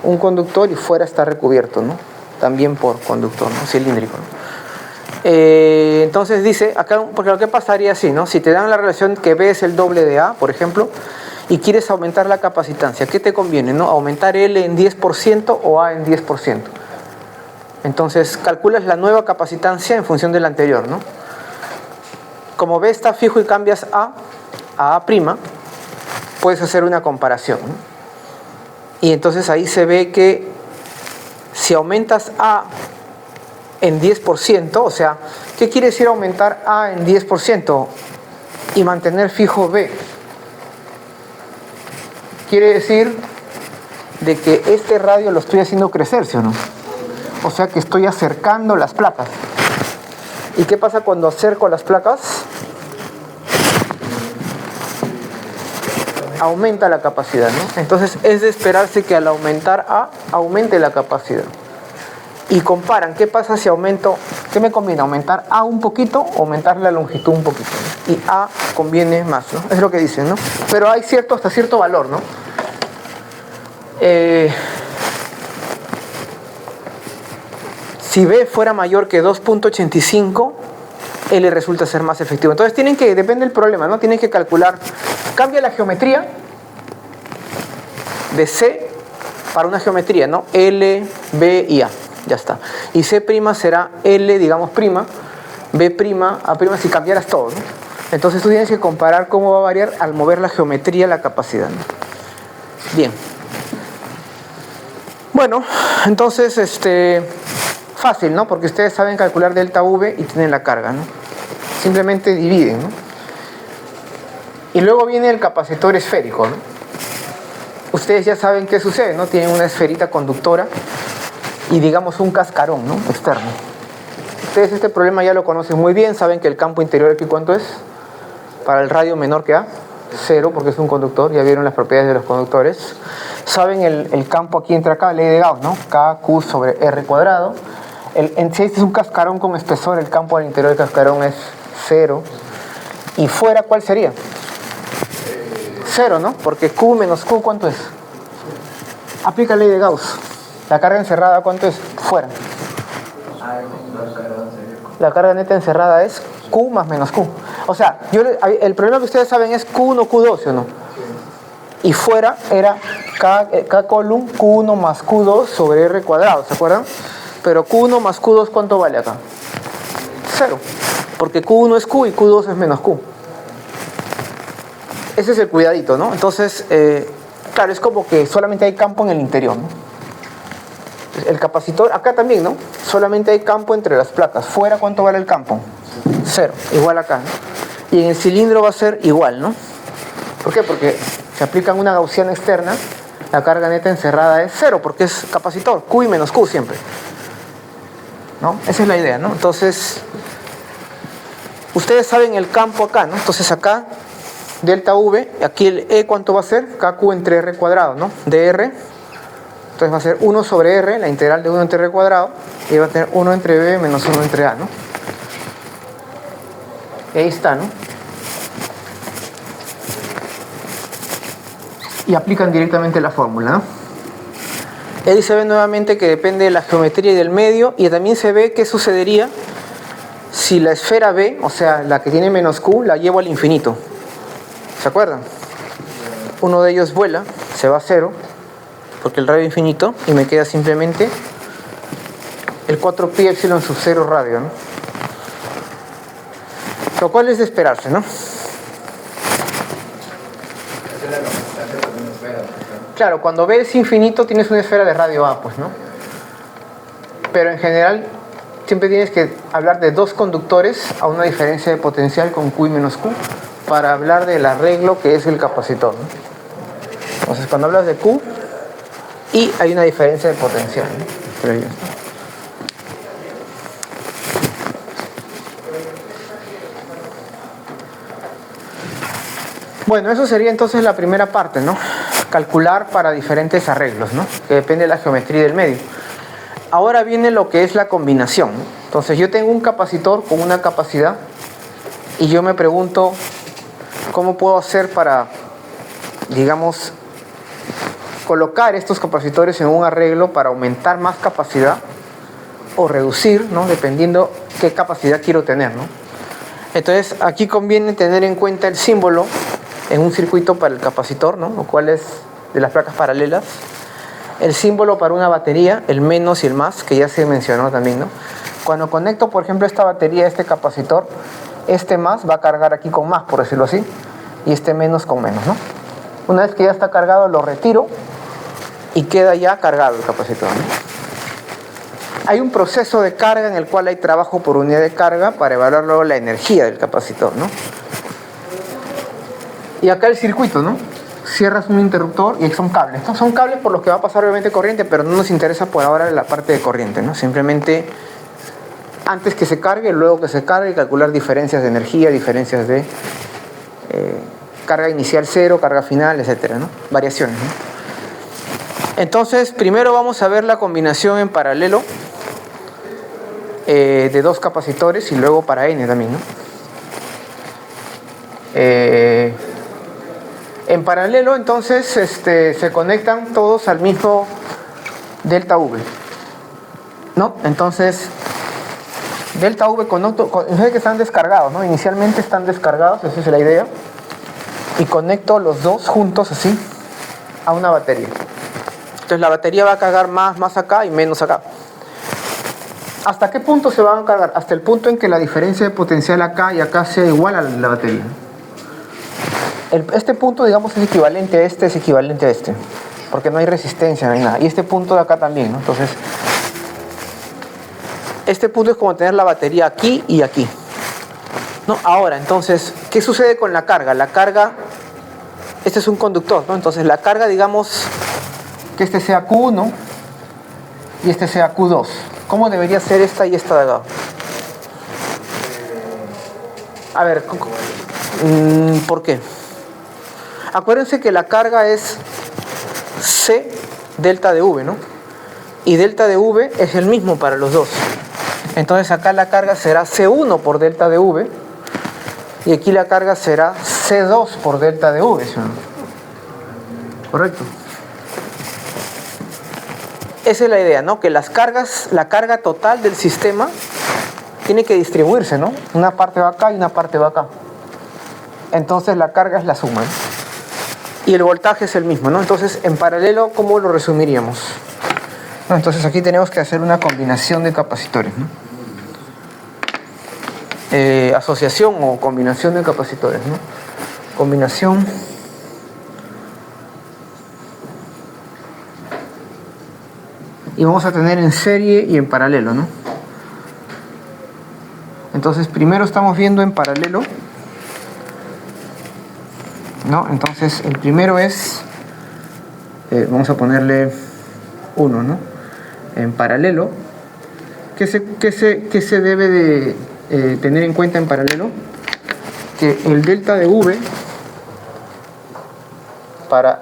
un conductor y fuera está recubierto, ¿no? También por conductor, ¿no? Cilíndrico, ¿no? Entonces dice, acá, porque lo que pasaría así, ¿no? Si te dan la relación que B es el doble de A, por ejemplo, y quieres aumentar la capacitancia, ¿qué te conviene, no? ¿Aumentar L en 10% o A en 10%? Entonces calculas la nueva capacitancia en función de la anterior, ¿no? Como B está fijo y cambias A A', puedes hacer una comparación, ¿no? Y entonces ahí se ve que si aumentas A en 10%, o sea, ¿qué quiere decir aumentar A en 10% y mantener fijo B? Quiere decir de que este radio lo estoy haciendo crecer, ¿sí o no? O sea que estoy acercando las placas. ¿Y qué pasa cuando acerco las placas? Aumenta la capacidad, ¿no? Entonces es de esperarse que al aumentar A, aumente la capacidad. Y comparan, ¿qué pasa si aumento? ¿Qué me conviene? ¿Aumentar A un poquito o aumentar la longitud un poquito, ¿no? Y A conviene más, ¿no? Es lo que dicen, ¿no? Pero hay hasta cierto valor, ¿no? Si B fuera mayor que 2.85, L resulta ser más efectivo. Entonces depende del problema, ¿no? Tienen que calcular, cambia la geometría de C para una geometría, ¿no? L, B y A. Ya está. Y C' será L, digamos, prima, B', A' si cambiaras todo, ¿no? Entonces tú tienes que comparar cómo va a variar al mover la geometría, la capacidad, ¿no? Bien. Bueno, entonces, fácil, ¿no? Porque ustedes saben calcular delta V y tienen la carga, ¿no? Simplemente dividen, ¿no? Y luego viene el capacitor esférico, ¿no? Ustedes ya saben qué sucede, ¿no? Tienen una esferita conductora y digamos un cascarón, ¿no? Externo. Ustedes este problema ya lo conocen muy bien, saben que el campo interior aquí ¿cuánto es? Para el radio menor que A, 0 porque es un conductor, ya vieron las propiedades de los conductores. Saben el campo aquí entre acá, ley de Gauss, ¿no? KQ sobre R cuadrado. Si este es un cascarón con espesor, el campo al interior del cascarón es 0. ¿Y fuera cuál sería? 0, ¿no? Porque Q menos Q, ¿cuánto es? Aplica ley de Gauss. La carga encerrada, ¿cuánto es? Fuera. La carga neta encerrada es Q más menos Q. O sea, el problema que ustedes saben es Q1, Q2, ¿sí o no? Y fuera era K Coulomb Q1 más Q2 sobre R cuadrado, ¿se acuerdan? Pero Q1 más Q2, ¿cuánto vale acá? 0. Porque Q1 es Q y Q2 es menos Q. Ese es el cuidadito, ¿no? Entonces, claro, es como que solamente hay campo en el interior, ¿no? El capacitor, acá también, ¿no? Solamente hay campo entre las placas. Fuera, ¿cuánto vale el campo? 0, igual acá, ¿no? Y en el cilindro va a ser igual, ¿no? ¿Por qué? Porque se aplican una gaussiana externa, la carga neta encerrada es 0, porque es capacitor, Q y menos Q siempre, ¿no? Esa es la idea, ¿no? Entonces, ustedes saben el campo acá, ¿no? Entonces acá, delta V, aquí el E, ¿cuánto va a ser? KQ entre R cuadrado, ¿no? dr. Entonces va a ser 1 sobre R, la integral de 1 entre R cuadrado, y va a tener 1 entre B menos 1 entre A, ¿no? Y ahí está, ¿no? Y aplican directamente la fórmula, ¿no? Ahí se ve nuevamente que depende de la geometría y del medio, y también se ve qué sucedería si la esfera B, o sea, la que tiene menos Q, la llevo al infinito. ¿Se acuerdan? Uno de ellos vuela, se va a cero, porque el radio infinito, y me queda simplemente el 4pi epsilon sub 0 radio, ¿no? Lo cual es de esperarse, ¿no? Claro, cuando B es infinito tienes una esfera de radio A, pues, ¿no? Pero en general siempre tienes que hablar de dos conductores a una diferencia de potencial con Q y menos Q para hablar del arreglo que es el capacitor, ¿no? Entonces cuando hablas de Q y hay una diferencia de potencial, ¿no? Entre ellos, ¿no? Bueno, eso sería entonces la primera parte, ¿no? Calcular para diferentes arreglos, ¿no? Que depende de la geometría del medio. Ahora viene lo que es la combinación, ¿no? Entonces yo tengo un capacitor con una capacidad y yo me pregunto cómo puedo hacer para, digamos, colocar estos capacitores en un arreglo para aumentar más capacidad o reducir, ¿no? Dependiendo qué capacidad quiero tener, ¿no? Entonces aquí conviene tener en cuenta el símbolo en un circuito para el capacitor, ¿no? Lo cual es de las placas paralelas. El símbolo para una batería, el menos y el más, que ya se mencionó también, ¿no? Cuando conecto, por ejemplo, esta batería a este capacitor, este más va a cargar aquí con más, por decirlo así, y este menos con menos, ¿no? Una vez que ya está cargado, lo retiro y queda ya cargado el capacitor, ¿no? Hay un proceso de carga en el cual hay trabajo por unidad de carga para evaluar luego la energía del capacitor, ¿no? Y acá el circuito, ¿no? Cierras un interruptor y son cables. Estos son cables por los que va a pasar obviamente corriente, pero no nos interesa por ahora la parte de corriente, ¿no? Simplemente antes que se cargue, luego que se cargue, calcular diferencias de energía, diferencias de carga inicial cero, carga final, etcétera, ¿no? Variaciones, ¿no? Entonces, primero vamos a ver la combinación en paralelo de dos capacitores y luego para N también, ¿no? En paralelo, entonces, se conectan todos al mismo delta V, ¿no? Entonces, delta V fíjense que están descargados, ¿no? Inicialmente están descargados, esa es la idea. Y conecto los dos juntos así a una batería. Entonces la batería va a cargar más acá y menos acá. ¿Hasta qué punto se van a cargar? Hasta el punto en que la diferencia de potencial acá y acá sea igual a la batería. Este punto, digamos, es equivalente a este, es equivalente a este, porque no hay resistencia, no hay nada. Y este punto de acá también, ¿no? Entonces, este punto es como tener la batería aquí y aquí, ¿no? Ahora, entonces, ¿qué sucede con la carga? La carga, este es un conductor, ¿no? Entonces, la carga, digamos, que este sea Q1 y este sea Q2. ¿Cómo debería ser esta y esta de acá? A ver, ¿por qué? Acuérdense que la carga es C delta de V, ¿no? Y delta de V es el mismo para los dos. Entonces acá la carga será C1 por delta de V y aquí la carga será C2 por delta de V, ¿sí? ¿Correcto? Esa es la idea, ¿no? Que las cargas, la carga total del sistema tiene que distribuirse, ¿no? Una parte va acá y una parte va acá. Entonces la carga es la suma, ¿no? Y el voltaje es el mismo, ¿no? Entonces, en paralelo, ¿cómo lo resumiríamos? No, entonces aquí tenemos que hacer una combinación de capacitores, ¿no? Asociación o combinación de capacitores, ¿no? Combinación y vamos a tener en serie y en paralelo, ¿no? Entonces primero estamos viendo en paralelo, ¿no? Entonces el primero es, vamos a ponerle 1, ¿no? En paralelo, ¿qué se debe de tener en cuenta en paralelo? Que el delta de V para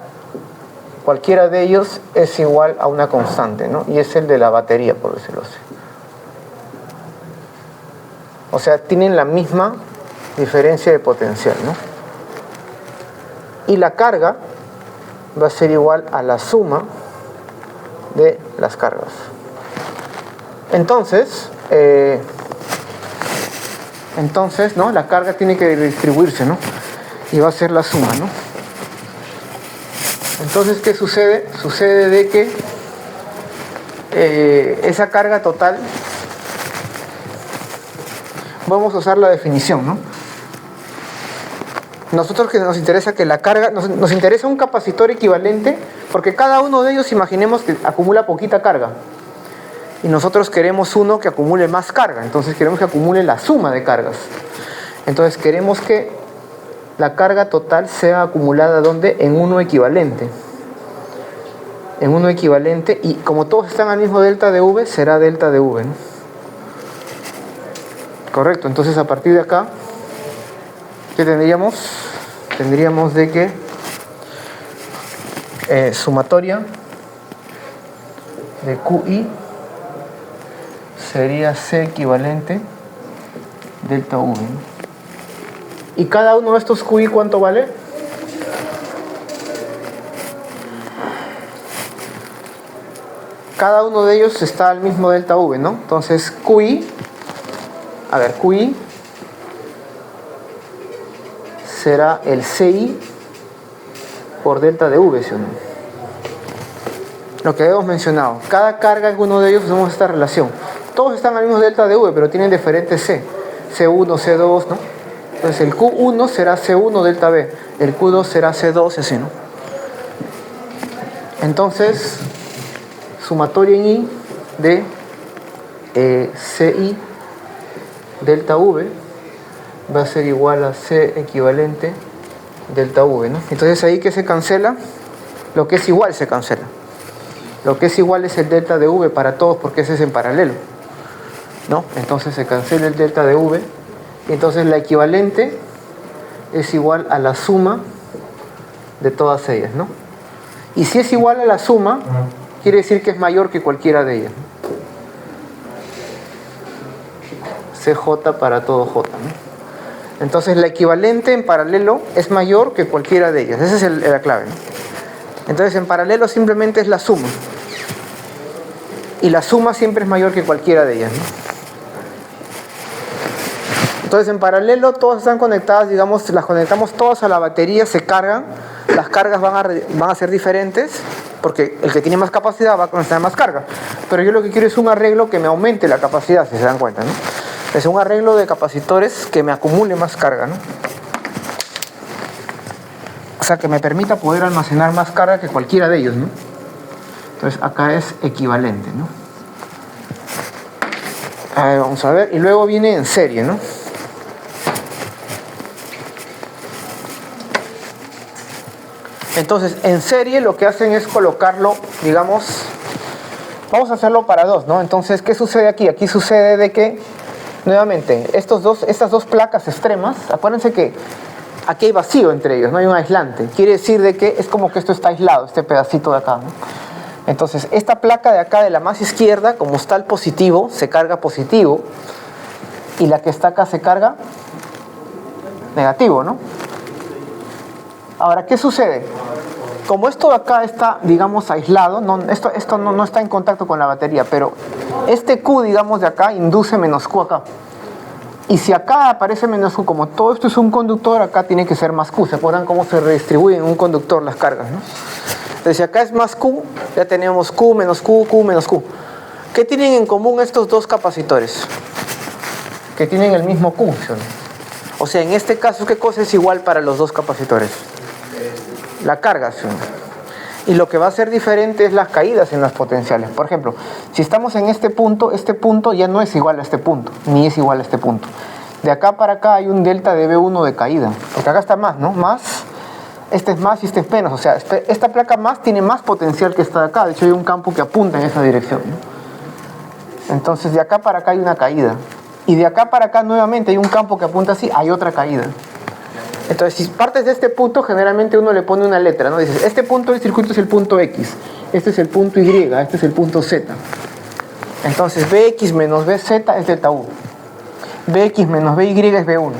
cualquiera de ellos es igual a una constante, ¿no? Y es el de la batería, por decirlo así. O sea, tienen la misma diferencia de potencial, ¿no? Y la carga va a ser igual a la suma de las cargas. Entonces, ¿no? La carga tiene que distribuirse, ¿no? Y va a ser la suma, ¿no? Entonces, ¿qué sucede? Sucede de que esa carga total, vamos a usar la definición, ¿no? Nosotros que nos interesa que la carga, nos interesa un capacitor equivalente, porque cada uno de ellos, imaginemos que acumula poquita carga. Y nosotros queremos uno que acumule más carga, entonces queremos que acumule la suma de cargas. Entonces queremos que la carga total sea acumulada ¿dónde? En uno equivalente. En uno equivalente, y como todos están al mismo delta de V, será delta de V, ¿no? Correcto, entonces a partir de acá, ¿qué tendríamos? Tendríamos de que sumatoria de QI sería C equivalente delta V, ¿no? Y cada uno de estos QI, ¿cuánto vale? Cada uno de ellos está al mismo delta V, ¿no? Entonces QI, a ver, QI será el CI por delta de V, ¿sí o no? Lo que habíamos mencionado, cada carga en uno de ellos usamos esta relación. Todos están al mismo delta de V, pero tienen diferentes C. C1, C2, ¿no? Entonces el Q1 será C1 delta V, el Q2 será C2 y así, ¿no? Entonces, sumatoria en I de CI delta V va a ser igual a C equivalente delta V, ¿no? Entonces ahí que se cancela, lo que es igual se cancela. Lo que es igual es el delta de V para todos porque ese es en paralelo, ¿no? Entonces se cancela el delta de V y entonces la equivalente es igual a la suma de todas ellas, ¿no? Y si es igual a la suma, quiere decir que es mayor que cualquiera de ellas, ¿no? CJ para todo J, ¿no? Entonces la equivalente en paralelo es mayor que cualquiera de ellas. Esa es la clave, ¿no? Entonces en paralelo simplemente es la suma. Y la suma siempre es mayor que cualquiera de ellas, ¿no? Entonces en paralelo todas están conectadas, digamos, las conectamos todas a la batería, se cargan. Las cargas van a ser diferentes porque el que tiene más capacidad va a necesitar más carga. Pero yo lo que quiero es un arreglo que me aumente la capacidad, si se dan cuenta, ¿no? Es un arreglo de capacitores que me acumule más carga, ¿no? O sea, que me permita poder almacenar más carga que cualquiera de ellos, ¿no? Entonces acá es equivalente, ¿no? A ver, vamos a ver. Y luego viene en serie, ¿no? Entonces, en serie lo que hacen es colocarlo, digamos, vamos a hacerlo para dos, ¿no? Entonces, ¿qué sucede aquí? Aquí sucede de que, nuevamente, estas dos placas extremas, acuérdense que aquí hay vacío entre ellos, no hay un aislante. Quiere decir de que es como que esto está aislado, este pedacito de acá, ¿no? Entonces, esta placa de acá, de la más izquierda, como está el positivo, se carga positivo, y la que está acá se carga negativo, ¿no? Ahora, ¿qué sucede? Como esto de acá está, digamos, aislado, esto no está en contacto con la batería, pero este Q, digamos, de acá induce menos Q acá. Y si acá aparece menos Q, como todo esto es un conductor, acá tiene que ser más Q. ¿Se acuerdan cómo se redistribuyen en un conductor las cargas, no? Entonces, si acá es más Q, ya tenemos Q menos Q, Q menos Q. ¿Qué tienen en común estos dos capacitores? Que tienen el mismo Q, ¿sí o no? O sea, en este caso, ¿qué cosa es igual para los dos capacitores? La carga, ¿sí o no? Y lo que va a ser diferente es las caídas en las potenciales. Por ejemplo, si estamos en este punto ya no es igual a este punto, ni es igual a este punto. De acá para acá hay un delta de V1 de caída, porque acá está más, ¿no? Más, este es más y este es menos. O sea, esta placa más tiene más potencial que esta de acá. De hecho, hay un campo que apunta en esa dirección, ¿no? Entonces, de acá para acá hay una caída. Y de acá para acá nuevamente hay un campo que apunta así, hay otra caída. Entonces, si partes de este punto, generalmente uno le pone una letra, ¿no? Dices, este punto del circuito es el punto X, este es el punto Y, este es el punto Z. Entonces, Bx menos Bz es delta U. Bx menos By es B1.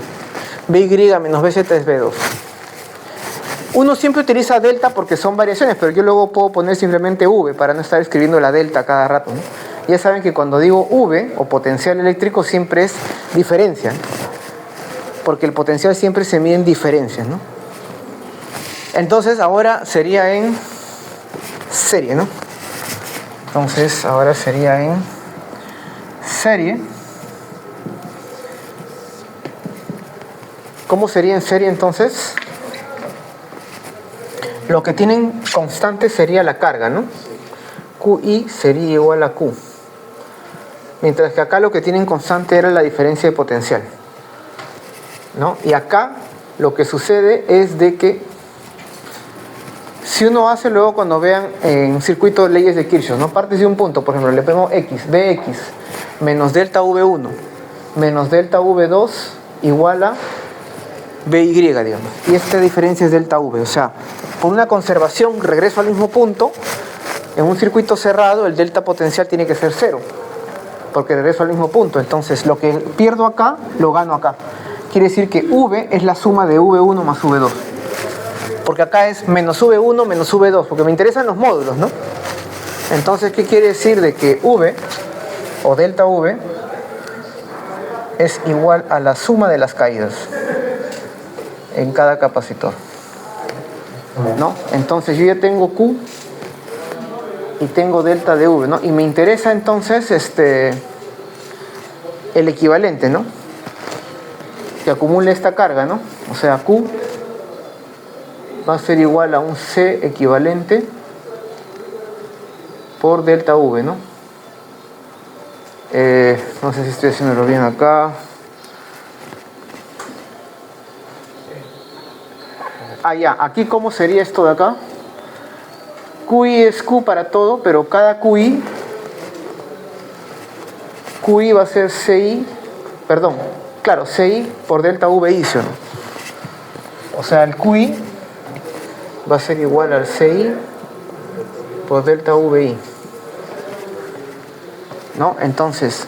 By menos Bz es B2. Uno siempre utiliza delta porque son variaciones, pero yo luego puedo poner simplemente V para no estar escribiendo la delta cada rato, ¿no? Ya saben que cuando digo V o potencial eléctrico siempre es diferencia, ¿no? Porque el potencial siempre se mide en diferencias, ¿no? Entonces ahora sería en serie, ¿no? Entonces ahora sería en serie. ¿Cómo sería en serie entonces? Lo que tienen constante sería la carga, ¿no? QI sería igual a Q. Mientras que acá lo que tienen constante era la diferencia de potencial, ¿no? Y acá lo que sucede es de que si uno hace luego cuando vean en un circuito leyes de Kirchhoff, ¿no? Partes de un punto, por ejemplo, le ponemos X, Bx menos delta V1 menos delta V2 igual a BY, digamos. Y esta diferencia es delta V. O sea, por una conservación, regreso al mismo punto, en un circuito cerrado el delta potencial tiene que ser 0, porque regreso al mismo punto. Entonces, lo que pierdo acá, lo gano acá. Quiere decir que V es la suma de V1 más V2. Porque acá es menos V1 menos V2, porque me interesan los módulos, ¿no? Entonces, ¿qué quiere decir? De que V, o delta V, es igual a la suma de las caídas en cada capacitor, ¿no? Entonces yo ya tengo Q y tengo delta de V, ¿no? Y me interesa entonces el equivalente, ¿no? Que acumule esta carga, ¿no? O sea, Q va a ser igual a un C equivalente por delta V, ¿no? No sé si estoy haciéndolo bien acá. Ah, ya, aquí ¿cómo sería esto de acá? QI es Q para todo, pero cada QI va a ser CI, perdón, claro, CI por delta VI, ¿no? O sea, el QI va a ser igual al CI por delta VI, ¿no? Entonces,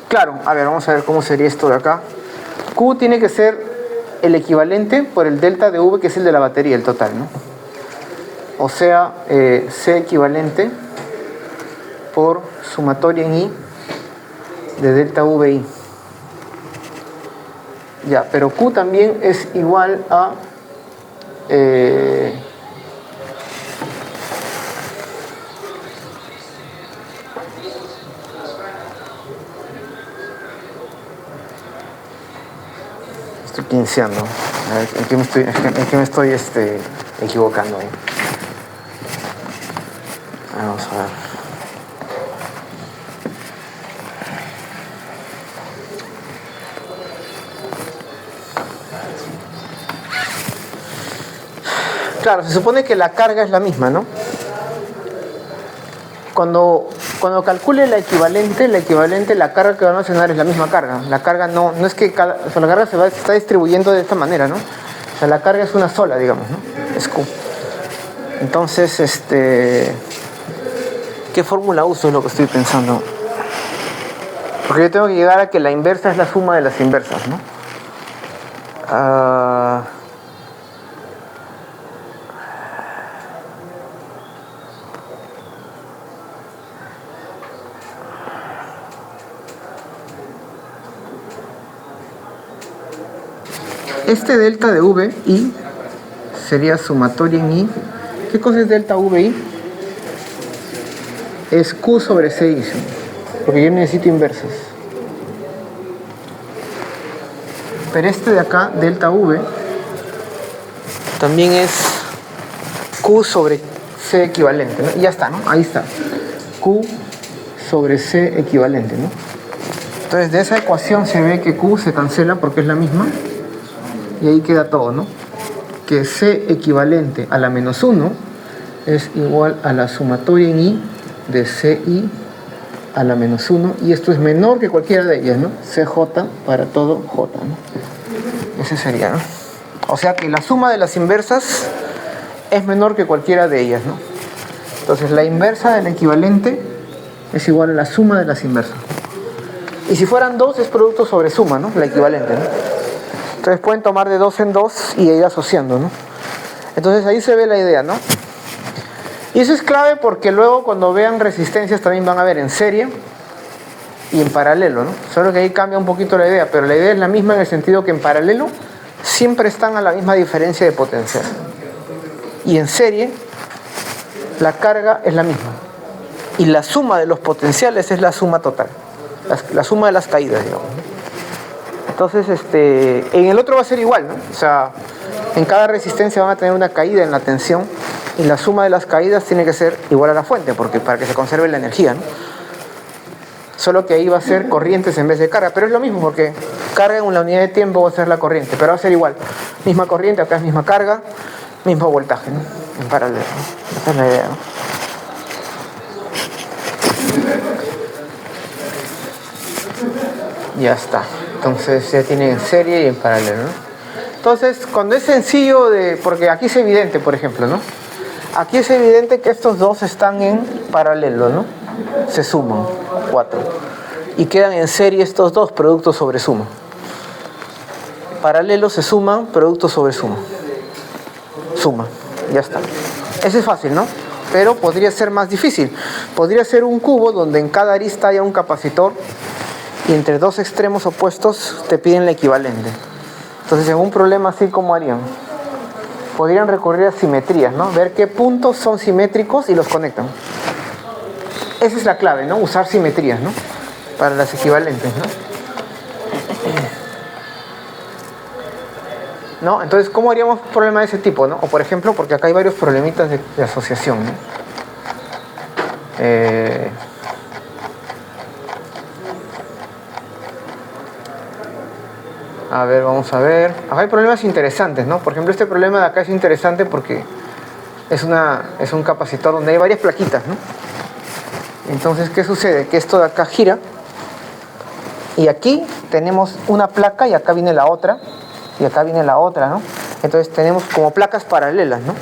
claro, a ver, vamos a ver cómo sería esto de acá. Q tiene que ser el equivalente por el delta de V, que es el de la batería, el total, ¿no? O sea, C equivalente por sumatoria en I de delta VI. Ya, pero Q también es igual a estoy quinceando. A ver, ¿en qué me estoy equivocando ahí? Vamos a ver. Claro, se supone que la carga es la misma, ¿no? Cuando calcule la equivalente, la carga que va a almacenar es la misma carga. La carga no es que la carga se está distribuyendo de esta manera, ¿no? O sea, la carga es una sola, digamos, ¿no? Es Q. Entonces, ¿qué fórmula uso? Es lo que estoy pensando. Porque yo tengo que llegar a que la inversa es la suma de las inversas, ¿no? Este delta de VI sería sumatoria en I. ¿Qué cosa es delta VI? Es Q sobre 6, porque yo necesito inversas. Pero este de acá, delta V, también es Q sobre C equivalente, ¿no? Y ya está, ¿no? Ahí está. Q sobre C equivalente, ¿no? Entonces de esa ecuación se ve que Q se cancela porque es la misma. Y ahí queda todo, ¿no? Que C equivalente a la menos 1 es igual a la sumatoria en I de CI a la menos 1. Y esto es menor que cualquiera de ellas, ¿no? CJ para todo J, ¿no? Ese sería, ¿no? O sea que la suma de las inversas es menor que cualquiera de ellas, ¿no? Entonces la inversa del equivalente es igual a la suma de las inversas. Y si fueran dos es producto sobre suma, ¿no? La equivalente, ¿no? Entonces pueden tomar de 2 en 2 y ir asociando, ¿no? Entonces ahí se ve la idea, ¿no? Y eso es clave porque luego cuando vean resistencias también van a ver en serie y en paralelo, ¿no? Solo que ahí cambia un poquito la idea, pero la idea es la misma en el sentido que en paralelo siempre están a la misma diferencia de potencial. Y en serie la carga es la misma. Y la suma de los potenciales es la suma total. La suma de las caídas, digamos. Entonces, en el otro va a ser igual, ¿no? O sea, en cada resistencia van a tener una caída en la tensión y la suma de las caídas tiene que ser igual a la fuente, porque para que se conserve la energía, ¿no? Solo que ahí va a ser corrientes en vez de carga, pero es lo mismo porque carga en la unidad de tiempo va a ser la corriente, pero va a ser igual. Misma corriente, acá es misma carga, mismo voltaje, ¿no? En paralelo, ¿no? Esa es la idea, ¿no? Ya está. Entonces ya tiene en serie y en paralelo, ¿no? Entonces, cuando es sencillo porque aquí es evidente, por ejemplo, ¿no? Aquí es evidente que estos dos están en paralelo, ¿no? Se suman, 4. Y quedan en serie estos dos, productos sobre suma. Paralelo se suman, producto sobre suma. Suma, ya está. Ese es fácil, ¿no? Pero podría ser más difícil. Podría ser un cubo donde en cada arista haya un capacitor y entre dos extremos opuestos te piden la equivalente. Entonces, en un problema así, ¿cómo harían? Podrían recurrir a simetrías, ¿no? Ver qué puntos son simétricos y los conectan. Esa es la clave, ¿no? Usar simetrías, ¿no? Para las equivalentes, ¿no? Entonces, ¿cómo haríamos un problema de ese tipo, ¿no? O por ejemplo, porque acá hay varios problemitas de asociación, ¿no? A ver, vamos a ver. Acá hay problemas interesantes, ¿no? Por ejemplo, este problema de acá es interesante porque es un capacitor donde hay varias plaquitas, ¿no? Entonces, ¿qué sucede? Que esto de acá gira y aquí tenemos una placa y acá viene la otra y acá viene la otra, ¿no? Entonces tenemos como placas paralelas, ¿no?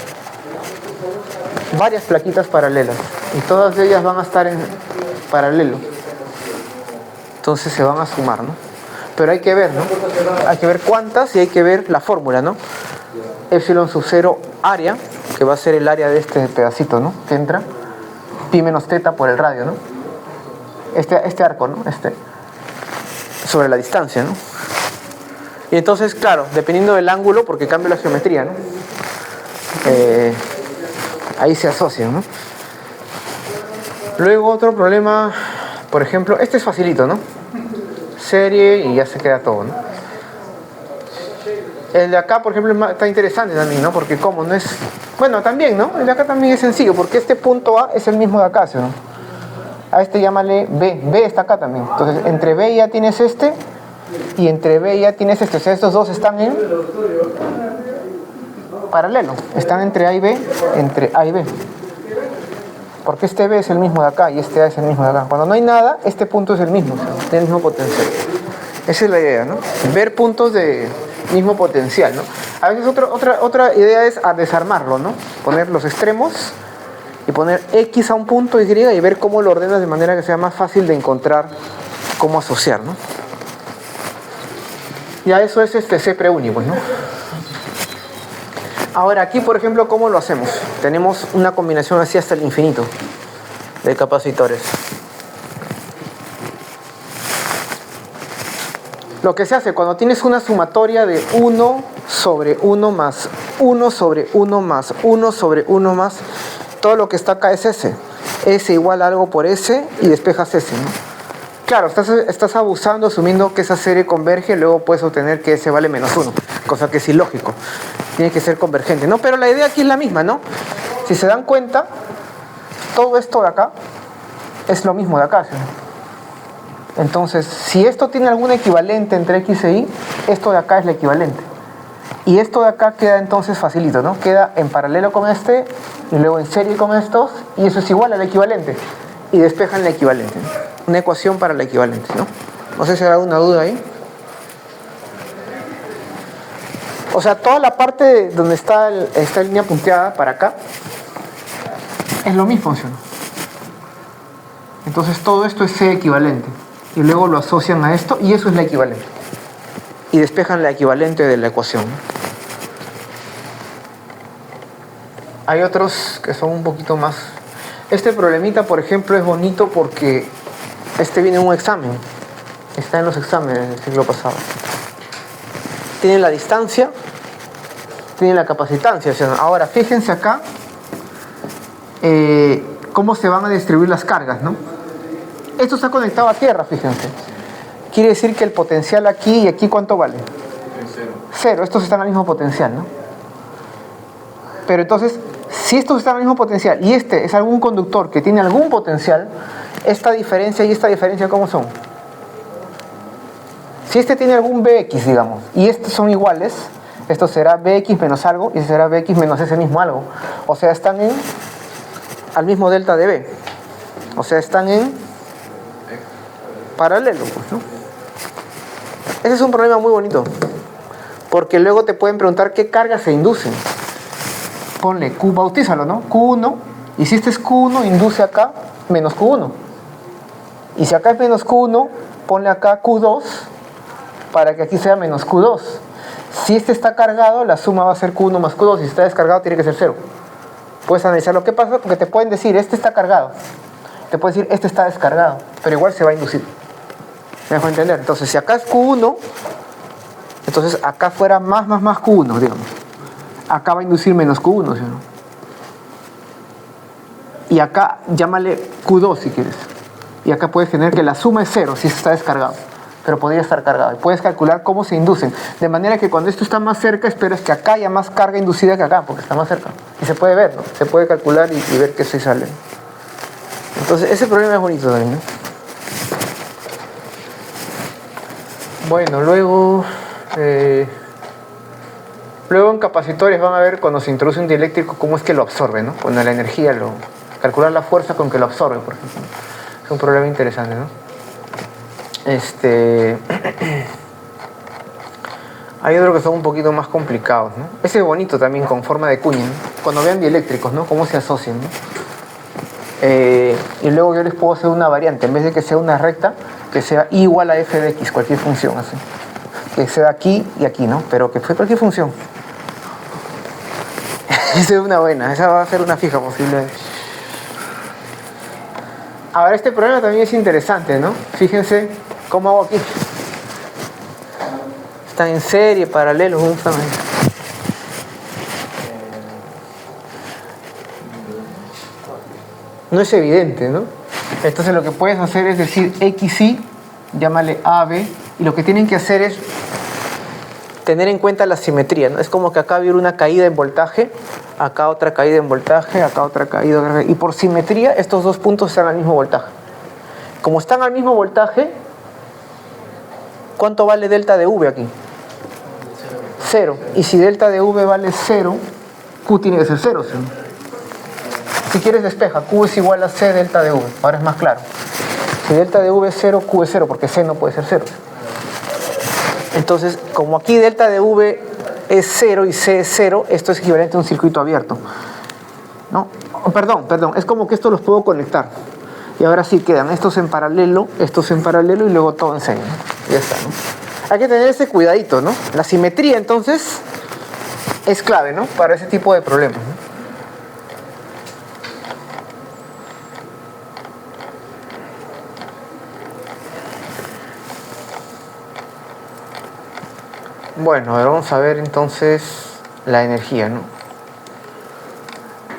Varias plaquitas paralelas y todas ellas van a estar en paralelo. Entonces se van a sumar, ¿no? Pero hay que ver, ¿no? Hay que ver cuántas y hay que ver la fórmula, ¿no? Epsilon sub 0 área, que va a ser el área de este pedacito, ¿no? Que entra. Pi menos teta por el radio, ¿no? Este arco, ¿no? Sobre la distancia, ¿no? Y entonces, claro, dependiendo del ángulo, porque cambia la geometría, ¿no? Ahí se asocian, ¿no? Luego otro problema, por ejemplo, este es facilito, ¿no? Serie y ya se queda todo, ¿no? El de acá, por ejemplo, está interesante también, ¿no? Porque como no es... Bueno, también, ¿no? El de acá también es sencillo, porque este punto A es el mismo de acá, ¿sí, no? A este llámale B. B está acá también. Entonces, entre B ya tienes este, y entre B ya tienes este. O sea, estos dos están en paralelo. Están entre A y B, entre A y B. Porque este B es el mismo de acá y este A es el mismo de acá. Cuando no hay nada, este punto es el mismo, ¿sí? Tiene el mismo potencial. Esa es la idea, ¿no? Ver puntos de mismo potencial, ¿no? A veces otra idea es desarmarlo, ¿no? Poner los extremos y poner X a un punto Y y ver cómo lo ordenas de manera que sea más fácil de encontrar cómo asociar, ¿no? Ya eso es C preúnico, pues, ¿no? Ahora aquí, por ejemplo, ¿cómo lo hacemos? Tenemos una combinación así hasta el infinito de capacitores. Lo que se hace cuando tienes una sumatoria de 1 sobre 1 más 1 sobre 1 más 1 sobre 1 más, todo lo que está acá es S. S igual a algo por S y despejas S, ¿no? Claro, estás abusando, asumiendo que esa serie converge, luego puedes obtener que S vale menos 1, cosa que es ilógico. Tiene que ser convergente, ¿no? Pero la idea aquí es la misma, ¿no? Si se dan cuenta, todo esto de acá es lo mismo de acá, ¿sí? Entonces, si esto tiene algún equivalente entre X e Y, esto de acá es el equivalente. Y esto de acá queda entonces facilito, ¿no? Queda en paralelo con este, y luego en serie con estos, y eso es igual al equivalente. Y despejan la equivalente, ¿no? Una ecuación para la equivalente, ¿no? No sé si hay alguna duda ahí. O sea, toda la parte donde está esta línea punteada para acá es lo mismo, ¿sí? Entonces todo esto es C equivalente y luego lo asocian a esto y eso es la equivalente. y despejan la equivalente de la ecuación. Hay otros que son un poquito más... Este problemita, por ejemplo, es bonito porque este viene en un examen. Está en los exámenes del siglo pasado. Tienen la distancia, tienen la capacitancia. Ahora, fíjense acá cómo se van a distribuir las cargas, ¿no? Esto está conectado a tierra, fíjense. Quiere decir que el potencial aquí y aquí, ¿cuánto vale? Cero. Estos están al mismo potencial, ¿no? Pero entonces, si estos están al mismo potencial y este es algún conductor que tiene algún potencial, esta diferencia y esta diferencia, ¿cómo son? Si este tiene algún Bx, digamos, y estos son iguales, esto será Bx menos algo y será Bx menos ese mismo algo. O sea, están al mismo delta de B. O sea, están en paralelo, pues, ¿no? Ese es un problema muy bonito, porque luego te pueden preguntar qué cargas se inducen. Ponle Q, bautízalo, ¿no? Q1, y si este es Q1, induce acá menos Q1. Y si acá es menos Q1, ponle acá Q2, para que aquí sea menos Q2. Si este está cargado, la suma va a ser Q1 más Q2, y si está descargado tiene que ser 0. Puedes analizar lo que pasa, porque te pueden decir, este está cargado. Te pueden decir, este está descargado, pero igual se va a inducir. ¿Me dejo entender? Entonces, si acá es Q1, entonces acá fuera más Q1, digamos. Acá va a inducir menos Q1, ¿sí o no? Y acá, llámale Q2 si quieres. Y acá puedes tener que la suma es 0 si está descargado. Pero podría estar cargado. Y puedes calcular cómo se inducen. De manera que cuando esto está más cerca, esperas que acá haya más carga inducida que acá, porque está más cerca. Y se puede ver, ¿no? Se puede calcular y ver qué se sale. Entonces, ese problema es bonito también, ¿no? Bueno, luego en capacitores van a ver cuando se introduce un dieléctrico cómo es que lo absorbe, ¿no? Cuando la energía calcular la fuerza con que lo absorbe, por ejemplo. Es un problema interesante, ¿no? Hay otros que son un poquito más complicados, ¿no? Ese es bonito también, con forma de cuña, ¿no? Cuando vean dieléctricos, ¿no? Cómo se asocian, ¿no? Y luego yo les puedo hacer una variante, en vez de que sea una recta, que sea I igual a f de x, cualquier función, así. Que sea aquí y aquí, ¿no? Pero que fue cualquier función. Esa es una buena, esa va a ser una fija posiblemente. Ahora, este problema también es interesante, ¿no? Fíjense cómo hago aquí. Están en serie, paralelos, justamente. No es evidente, ¿no? Entonces lo que puedes hacer es decir XY, llámale AB, y lo que tienen que hacer es tener en cuenta la simetría, ¿no? Es como que acá hubiera una caída en voltaje, acá otra caída en voltaje, acá otra caída, y por simetría estos dos puntos están al mismo voltaje. Como están al mismo voltaje, ¿cuánto vale delta de V aquí? 0. Y si delta de V vale 0, Q tiene que ser 0, ¿sí? Si quieres despeja, Q es igual a C delta de V. Ahora es más claro. Si delta de V es 0, Q es 0, porque C no puede ser 0. Entonces, como aquí delta de V es 0 y C es 0, esto es equivalente a un circuito abierto, ¿no? Perdón, es como que estos los puedo conectar. Y ahora sí quedan estos en paralelo y luego todo en serie, ¿no? Ya está, ¿no? Hay que tener ese cuidadito, ¿no? La simetría, entonces, es clave, ¿no? Para ese tipo de problemas, ¿no? Bueno, ahora vamos a ver entonces la energía, ¿no?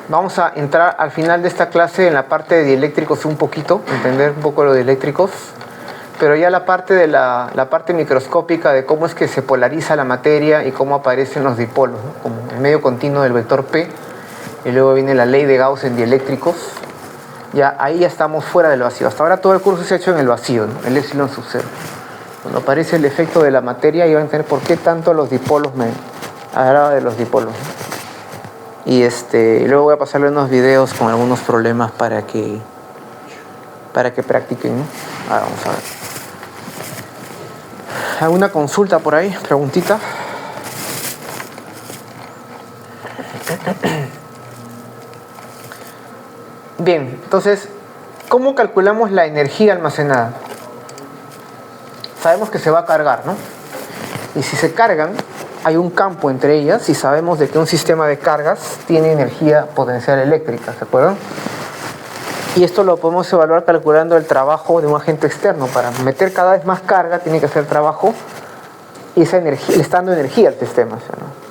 Vamos a entrar al final de esta clase en la parte de dieléctricos un poquito, entender un poco lo de eléctricos, pero ya la parte de la parte microscópica de cómo es que se polariza la materia y cómo aparecen los dipolos, ¿no? Como el medio continuo del vector P, y luego viene la ley de Gauss en dieléctricos. Ya ahí ya estamos fuera del vacío. Hasta ahora todo el curso se ha hecho en el vacío, ¿no? El epsilon sub 0. Cuando aparece el efecto de la materia, y van a entender por qué tanto los dipolos me agrada de los dipolos, ¿no? Y luego voy a pasarle unos videos con algunos problemas para que practiquen, ¿no? Ahora vamos a ver. ¿Alguna consulta por ahí? ¿Preguntita? Bien, entonces, ¿cómo calculamos la energía almacenada? Sabemos que se va a cargar, ¿no? Y si se cargan, hay un campo entre ellas y sabemos de que un sistema de cargas tiene energía potencial eléctrica, ¿se acuerdan? Y esto lo podemos evaluar calculando el trabajo de un agente externo. Para meter cada vez más carga tiene que hacer trabajo y esa energía, le está dando energía al sistema, ¿no?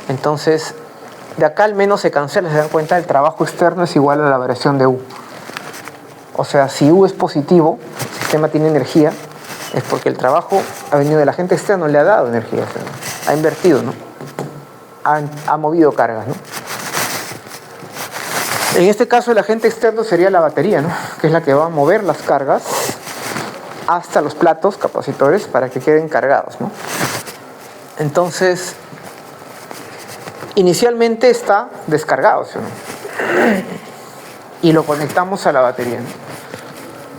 Entonces, de acá al menos se cancela, se dan cuenta, el trabajo externo es igual a la variación de U. O sea, si U es positivo, el sistema tiene energía, es porque el trabajo ha venido del agente externo, le ha dado energía, ¿no? Ha invertido, ¿no? Ha movido cargas, ¿no? En este caso el agente externo sería la batería, ¿no? Que es la que va a mover las cargas hasta los platos capacitores para que queden cargados, ¿no? Entonces, inicialmente está descargado, ¿sí o no? Y lo conectamos a la batería, ¿no?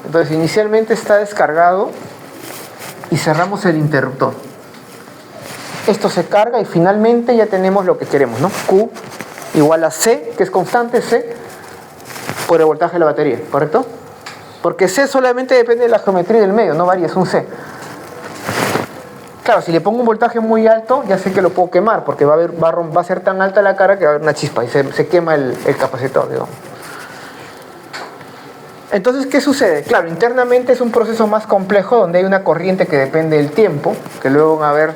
Entonces, inicialmente está descargado y cerramos el interruptor. Esto se carga y finalmente ya tenemos lo que queremos, ¿no? Q igual a C, que es constante, C, por el voltaje de la batería, ¿correcto? Porque C solamente depende de la geometría del medio, no varía, es un C. Claro, si le pongo un voltaje muy alto, ya sé que lo puedo quemar, porque va a ser tan alta la carga que va a haber una chispa y se quema el capacitor, digamos. Entonces, ¿qué sucede? Claro, internamente es un proceso más complejo donde hay una corriente que depende del tiempo, que luego van a ver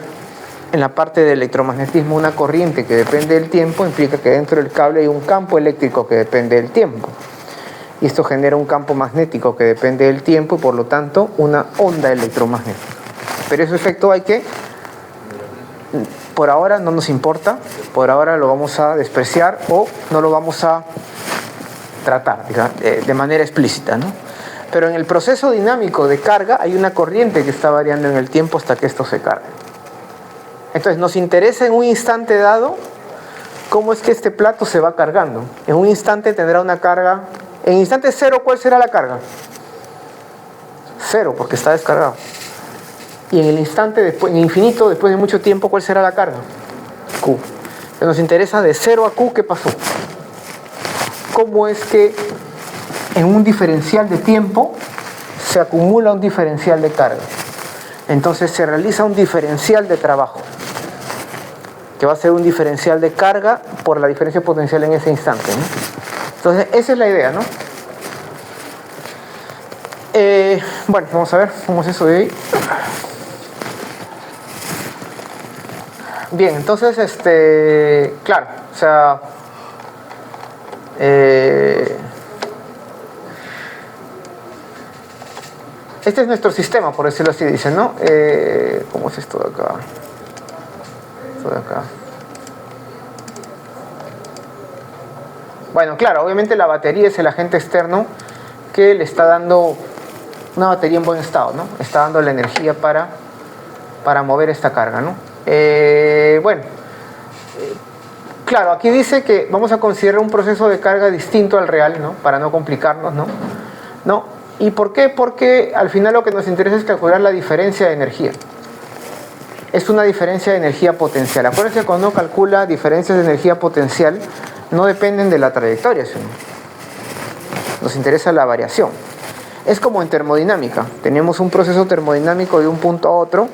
en la parte de electromagnetismo una corriente que depende del tiempo, implica que dentro del cable hay un campo eléctrico que depende del tiempo. Y esto genera un campo magnético que depende del tiempo y por lo tanto una onda electromagnética. Pero ese efecto hay que, por ahora no nos importa, por ahora lo vamos a despreciar o no lo vamos a tratar, digamos, de manera explícita, ¿no? Pero en el proceso dinámico de carga hay una corriente que está variando en el tiempo hasta que esto se cargue. Entonces nos interesa en un instante dado cómo es que este plato se va cargando. En un instante tendrá una carga. En instante cero, ¿cuál será la carga? Cero, porque está descargado. Y en el instante, después, en infinito, después de mucho tiempo, ¿cuál será la carga? Q. Entonces nos interesa de 0 a Q, ¿qué pasó? ¿Cómo es que en un diferencial de tiempo se acumula un diferencial de carga? Entonces se realiza un diferencial de trabajo, que va a ser un diferencial de carga por la diferencia potencial en ese instante, ¿no? Entonces, esa es la idea, ¿no? Bueno, vamos a ver cómo es eso de ahí. Bien, entonces, claro, o sea, este es nuestro sistema, por decirlo así, dicen, ¿no? ¿Cómo es esto de acá? Esto de acá. Bueno, claro, obviamente la batería es el agente externo que le está dando una batería en buen estado, ¿no? Está dando la energía para mover esta carga, ¿no? Bueno, claro, aquí dice que vamos a considerar un proceso de carga distinto al real, ¿no? Para no complicarnos, ¿no? ¿No? ¿Y por qué? Porque al final lo que nos interesa es calcular la diferencia de energía. Es una diferencia de energía potencial. Acuérdense que cuando uno calcula diferencias de energía potencial, no dependen de la trayectoria, sino nos interesa la variación. Es como en termodinámica. Tenemos un proceso termodinámico de un punto a otro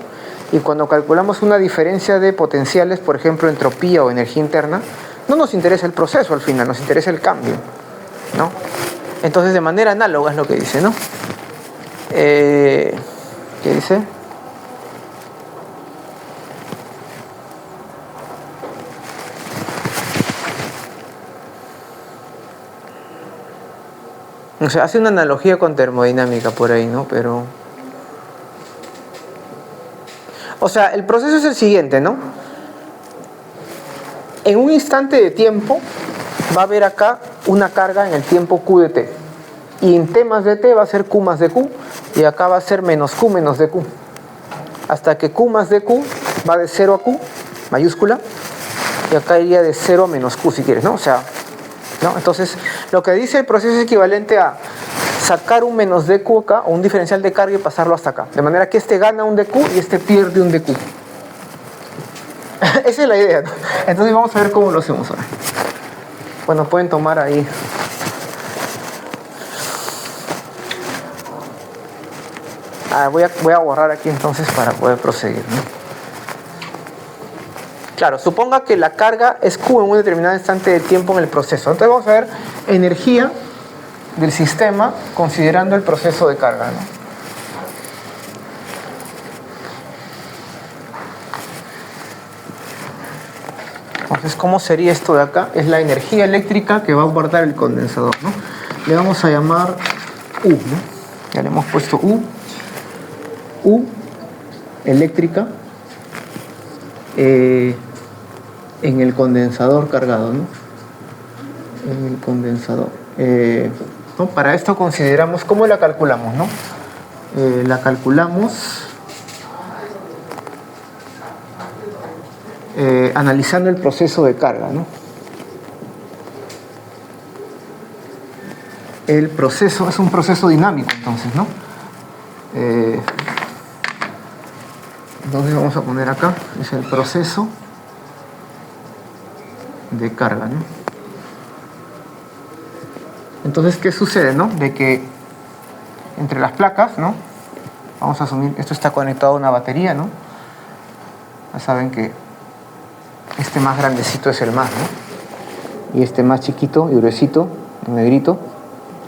y cuando calculamos una diferencia de potenciales, por ejemplo, entropía o energía interna, no nos interesa el proceso al final, nos interesa el cambio, ¿no? Entonces, de manera análoga es lo que dice, ¿no? ¿Qué dice? O sea, hace una analogía con termodinámica por ahí, ¿no? Pero... O sea, el proceso es el siguiente, ¿no? En un instante de tiempo va a haber acá una carga en el tiempo Q de T. Y en T más de T va a ser Q más de Q. Y acá va a ser menos Q menos de Q. Hasta que Q más de Q va de 0 a Q, mayúscula. Y acá iría de 0 a menos Q si quieres, ¿no? O sea, ¿no? Entonces, lo que dice el proceso es equivalente a sacar un menos dq acá, o un diferencial de carga y pasarlo hasta acá. De manera que este gana un dq y este pierde un dq. Esa es la idea, ¿no? Entonces vamos a ver cómo lo hacemos ahora. Bueno, pueden tomar ahí. Voy a borrar aquí entonces para poder proseguir, ¿no? Claro, suponga que la carga es Q en un determinado instante de tiempo en el proceso. Entonces vamos a ver energía del sistema considerando el proceso de carga, ¿no? Entonces, ¿cómo sería esto de acá? Es la energía eléctrica que va a guardar el condensador, ¿no? Le vamos a llamar U, ¿no? Ya le hemos puesto U eléctrica en el condensador cargado, ¿no? En el condensador. ¿No? Para esto consideramos, ¿cómo la calculamos, no? La calculamos analizando el proceso de carga, ¿no? El proceso es un proceso dinámico, entonces, ¿no? Entonces vamos a poner acá, es el proceso de carga, ¿no? Entonces, ¿qué sucede, no? De que entre las placas, ¿no? Vamos a asumir, esto está conectado a una batería, ¿no? Ya saben que este más grandecito es el más, ¿no? Y este más chiquito y gruesito, negrito,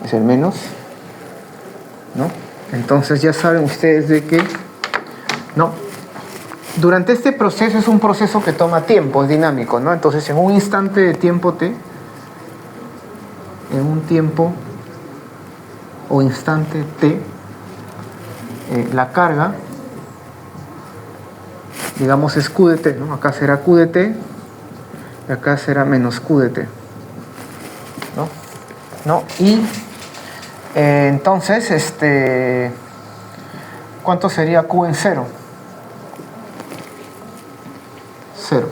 es el menos, ¿no? Entonces ya saben ustedes de que, ¿no? Durante este proceso es un proceso que toma tiempo, es dinámico, ¿no? Entonces en un instante de tiempo t, en un tiempo o instante t, la carga, digamos, es Q de t, ¿no? Acá será Q de t y acá será menos Q de t, ¿no? Y entonces, ¿cuánto sería Q en 0? 0,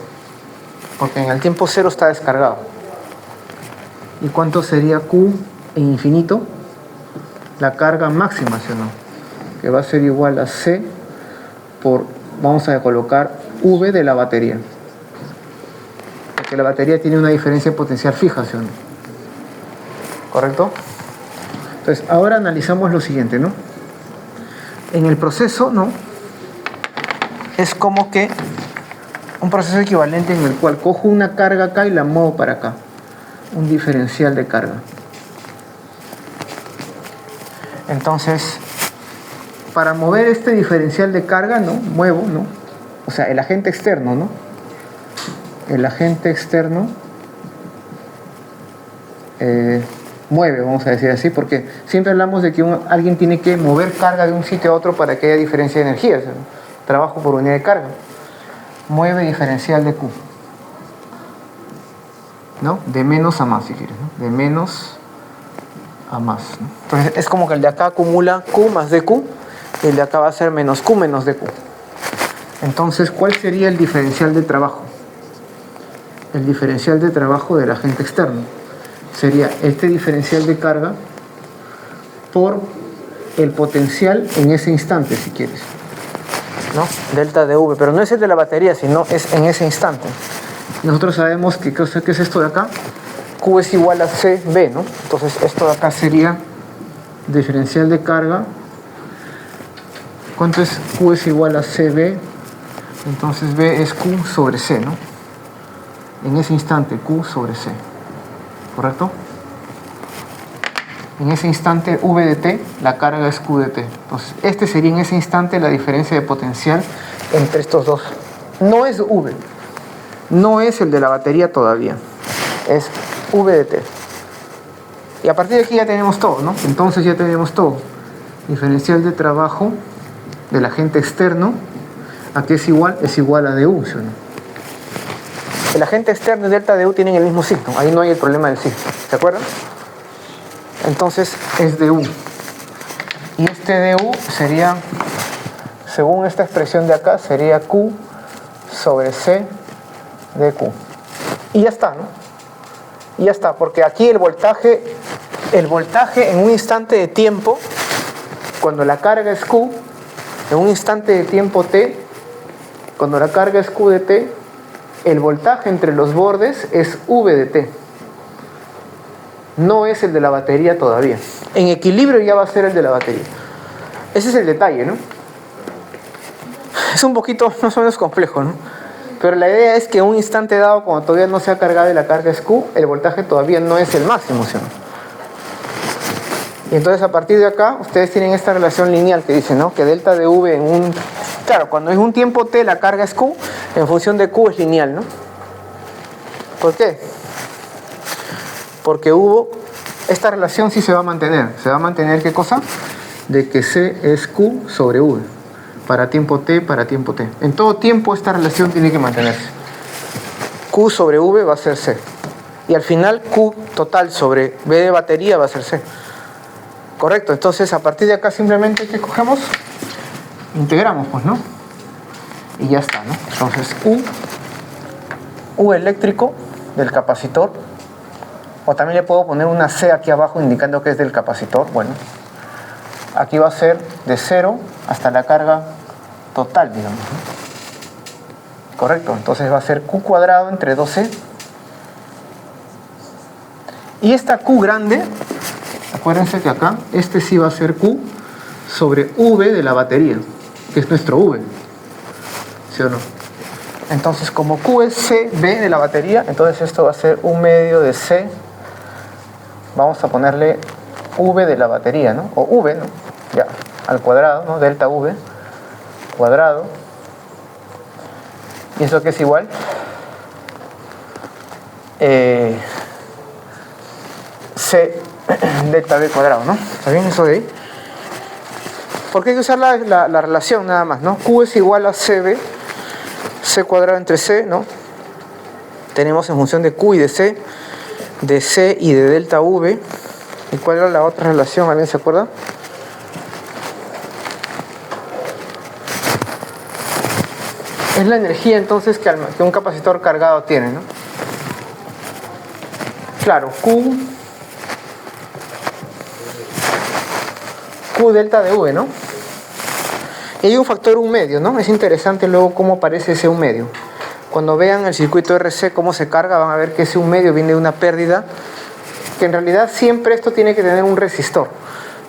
porque en el tiempo 0 está descargado. ¿Y cuánto sería Q en infinito? La carga máxima, ¿sí o no? Que va a ser igual a C por, vamos a colocar V de la batería. Porque la batería tiene una diferencia potencial fija, ¿sí o no? ¿Correcto? Entonces, ahora analizamos lo siguiente, ¿no? En el proceso, ¿no? Es como que un proceso equivalente en el cual cojo una carga acá y la muevo para acá. Un diferencial de carga. Entonces, para mover este diferencial de carga, ¿no? Muevo, ¿no? O sea, el agente externo, ¿no? El agente externo mueve, vamos a decir así, porque siempre hablamos de que alguien tiene que mover carga de un sitio a otro para que haya diferencia de energía, ¿sí? Trabajo por unidad de carga. Mueve diferencial de Q, ¿no? De menos a más, si quieres, ¿no? De menos a más, ¿no? Entonces es como que el de acá acumula Q más dQ y el de acá va a ser menos Q menos dQ. Entonces, ¿cuál sería el diferencial de trabajo? El diferencial de trabajo del agente externo sería este diferencial de carga por el potencial en ese instante, si quieres, ¿no? Delta de V, pero no es el de la batería, sino es en ese instante. Nosotros sabemos que ¿qué es esto de acá? Q es igual a CB, ¿no? Entonces esto de acá sería diferencial de carga. ¿Cuánto es Q es igual a CB? Entonces B es Q sobre C, ¿no? En ese instante Q sobre C, ¿correcto? En ese instante V de T, la carga es Q de T. Entonces este sería en ese instante la diferencia de potencial entre estos dos. No es V, no es el de la batería todavía, es V de T. Y a partir de aquí ya tenemos todo, ¿no? Entonces ya tenemos todo. Diferencial de trabajo del agente externo, ¿a qué es igual? Es igual a dU, ¿sí o no? El agente externo y delta dU tienen el mismo signo, ahí no hay el problema del signo, ¿se acuerdan? Entonces es dU. Y este dU sería, según esta expresión de acá, sería Q sobre C de Q. Y ya está, ¿no? Y ya está, porque aquí el voltaje en un instante de tiempo, cuando la carga es Q, en un instante de tiempo T, cuando la carga es Q de T, el voltaje entre los bordes es V de T. No es el de la batería todavía. En equilibrio ya va a ser el de la batería. Ese es el detalle, ¿no? Es un poquito más o menos complejo, ¿no? Pero la idea es que en un instante dado, cuando todavía no se ha cargado y la carga es Q, el voltaje todavía no es el máximo, ¿sí? Y entonces a partir de acá, ustedes tienen esta relación lineal que dice, ¿no? Que delta de V en un... Claro, cuando es un tiempo T la carga es Q, en función de Q es lineal, ¿no? ¿Por qué? Porque esta relación sí se va a mantener. ¿Se va a mantener qué cosa? De que C es Q sobre V. Para tiempo T, para tiempo T. En todo tiempo esta relación tiene que mantenerse. Q sobre V va a ser C. Y al final Q total sobre V de batería va a ser C. Correcto, entonces a partir de acá simplemente ¿qué cogemos? Integramos, pues, ¿no? Y ya está, ¿no? Entonces U eléctrico del capacitor, o también le puedo poner una C aquí abajo indicando que es del capacitor. Bueno, aquí va a ser de 0 hasta la carga total, digamos, ¿no? Correcto, entonces va a ser Q cuadrado entre 2C. Y esta Q grande, acuérdense que acá, este sí va a ser Q sobre V de la batería, que es nuestro V, ¿sí o no? Entonces, como Q es CB de la batería, entonces esto va a ser 1/2 de C, vamos a ponerle V de la batería, ¿no? O V, ¿no? Ya, al cuadrado, ¿no? Delta V, cuadrado. ¿Y eso qué es igual? C delta V cuadrado, ¿no? ¿Está bien eso de ahí? Porque hay que usar la relación nada más, ¿no? Q es igual a CB, C cuadrado entre C, ¿no? Tenemos en función de Q y de C y de delta V. ¿Y cuál era la otra relación? ¿Alguien se acuerda? Es la energía entonces que un capacitor cargado tiene, ¿no? Claro, Q delta de V, ¿no? Y hay un factor 1/2, ¿no? Es interesante luego cómo aparece ese 1/2. Cuando vean el circuito RC cómo se carga, van a ver que ese 1/2 viene de una pérdida, que en realidad siempre esto tiene que tener un resistor.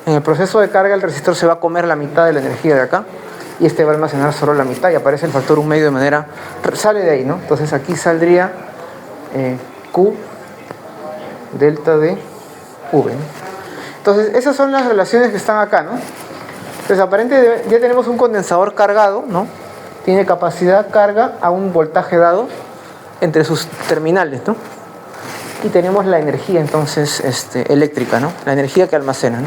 En el proceso de carga el resistor se va a comer la mitad de la energía de acá y este va a almacenar solo la mitad y aparece el factor 1/2 de manera... sale de ahí, ¿no? Entonces aquí saldría Q delta de V, ¿no? Entonces esas son las relaciones que están acá, ¿no? Entonces aparentemente ya tenemos un condensador cargado, ¿no? Tiene capacidad carga a un voltaje dado entre sus terminales, ¿no? Y tenemos la energía entonces eléctrica, ¿no? La energía que almacena, ¿no?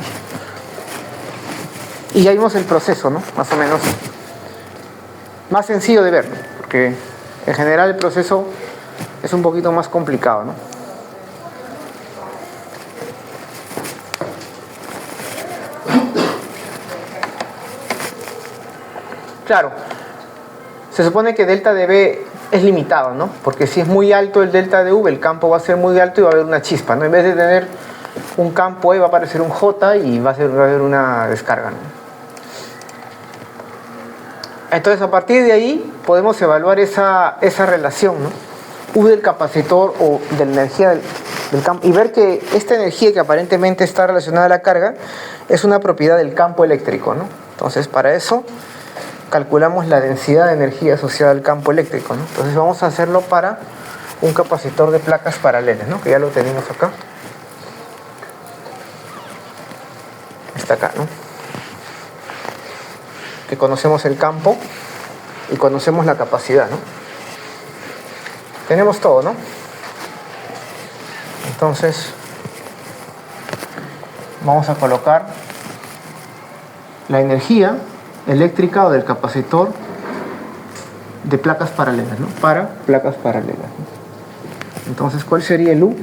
Y ya vimos el proceso, ¿no? Más o menos más sencillo de ver, ¿no? Porque en general el proceso es un poquito más complicado, ¿no? Claro, se supone que delta de V es limitado, ¿no? Porque si es muy alto el delta de V, el campo va a ser muy alto y va a haber una chispa, ¿no? En vez de tener un campo E va a aparecer un J y va a haber una descarga, ¿no? Entonces a partir de ahí podemos evaluar esa relación, ¿no? U del capacitor o de la energía del campo y ver que esta energía que aparentemente está relacionada a la carga es una propiedad del campo eléctrico, ¿no? Entonces para eso calculamos la densidad de energía asociada al campo eléctrico, ¿no? Entonces vamos a hacerlo para un capacitor de placas paralelas, ¿no? Que ya lo tenemos acá. Está acá, ¿no? Que conocemos el campo y conocemos la capacidad, ¿no? Tenemos todo, ¿no? Entonces vamos a colocar la energía eléctrica o del capacitor de placas paralelas, ¿no? Para placas paralelas, ¿no? Entonces, ¿cuál sería el U?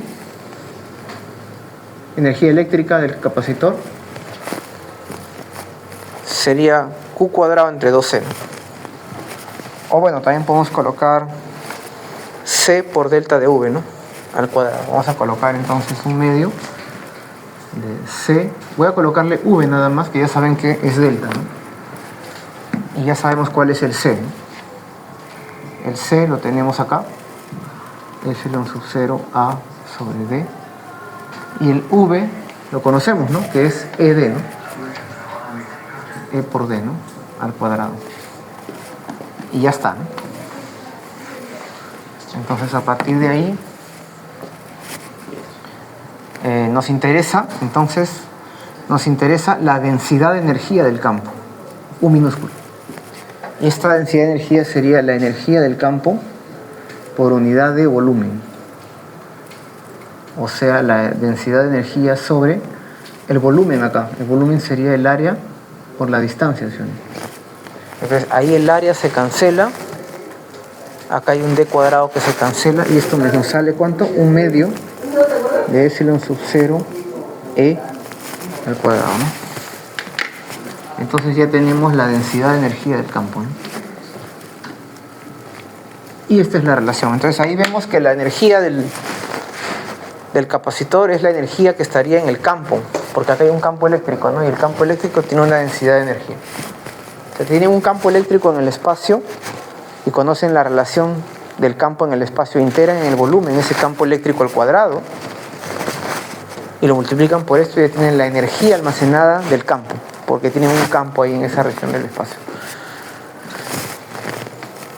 Energía eléctrica del capacitor sería Q cuadrado entre 2C, ¿no? O bueno, también podemos colocar C por delta de V, ¿no? Al cuadrado. Vamos a colocar entonces 1/2 de C. Voy a colocarle V nada más, que ya saben que es delta, ¿no? Y ya sabemos cuál es el C, ¿no? El C lo tenemos acá, epsilon sub 0 A sobre D, y el V lo conocemos, ¿no? Que es ED, ¿no? E por D, ¿no? Al cuadrado. Y ya está, ¿no? Entonces a partir de ahí nos interesa la densidad de energía del campo, U minúsculo. Y esta densidad de energía sería la energía del campo por unidad de volumen. O sea, la densidad de energía sobre el volumen acá. El volumen sería el área por la distancia, ¿sí? Entonces ahí el área se cancela. Acá hay un D cuadrado que se cancela. Y esto nos sale ¿cuánto? 1/2 de epsilon sub 0 E al cuadrado, ¿no? Entonces ya tenemos la densidad de energía del campo, ¿no? Y esta es la relación. Entonces ahí vemos que la energía del capacitor es la energía que estaría en el campo, porque acá hay un campo eléctrico, ¿no? Y el campo eléctrico tiene una densidad de energía. Se tiene un campo eléctrico en el espacio y conocen la relación del campo en el espacio, integran en el volumen ese campo eléctrico al cuadrado y lo multiplican por esto y ya tienen la energía almacenada del campo, porque tienen un campo ahí en esa región del espacio.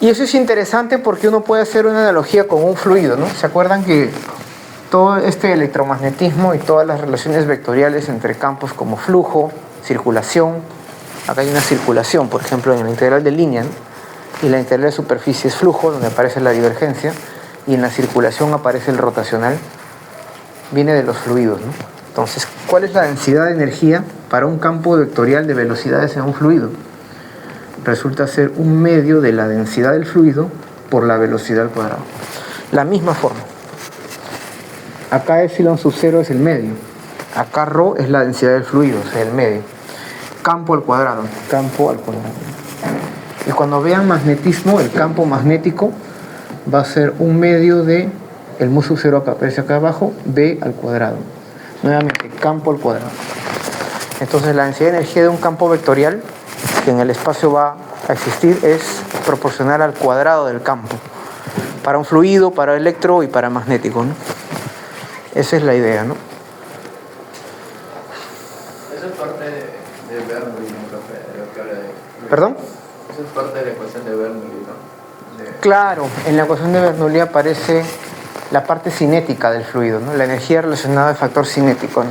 Y eso es interesante porque uno puede hacer una analogía con un fluido, ¿no? ¿Se acuerdan que todo este electromagnetismo y todas las relaciones vectoriales entre campos como flujo, circulación, acá hay una circulación, por ejemplo, en la integral de línea, ¿no? Y la integral de superficie es flujo, donde aparece la divergencia, y en la circulación aparece el rotacional, viene de los fluidos, ¿no? Entonces, ¿cuál es la densidad de energía para un campo vectorial de velocidades en un fluido? Resulta ser 1/2 de la densidad del fluido por la velocidad al cuadrado. La misma forma. Acá epsilon sub 0 es el medio. Acá ρ es la densidad del fluido, o sea, el medio. Campo al cuadrado. Campo al cuadrado. Y cuando vean magnetismo, el campo magnético va a ser 1/2 de el mu sub 0 acá, aparece acá abajo, B al cuadrado. Nuevamente, campo al cuadrado. Entonces la densidad de energía de un campo vectorial que en el espacio va a existir es proporcional al cuadrado del campo. Para un fluido, para electro y para magnético, ¿no? Esa es la idea, ¿no? Eso es parte de Bernoulli, ¿no, profe? De lo que habla de... ¿Perdón? Eso es parte de la ecuación de Bernoulli, ¿no? Claro, en la ecuación de Bernoulli aparece la parte cinética del fluido, ¿no? La energía relacionada al factor cinético, ¿no?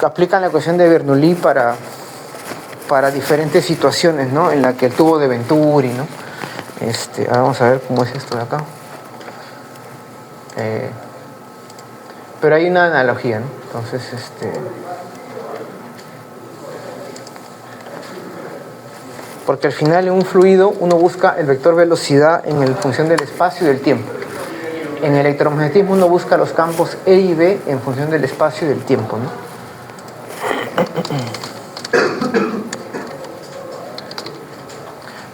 Aplican la ecuación de Bernoulli para diferentes situaciones, ¿no? En la que el tubo de Venturi, ¿no? Ahora vamos a ver cómo es esto de acá. Pero hay una analogía, ¿no? Entonces, porque al final en un fluido uno busca el vector velocidad en función del espacio y del tiempo. En el electromagnetismo uno busca los campos E y B en función del espacio y del tiempo, ¿no?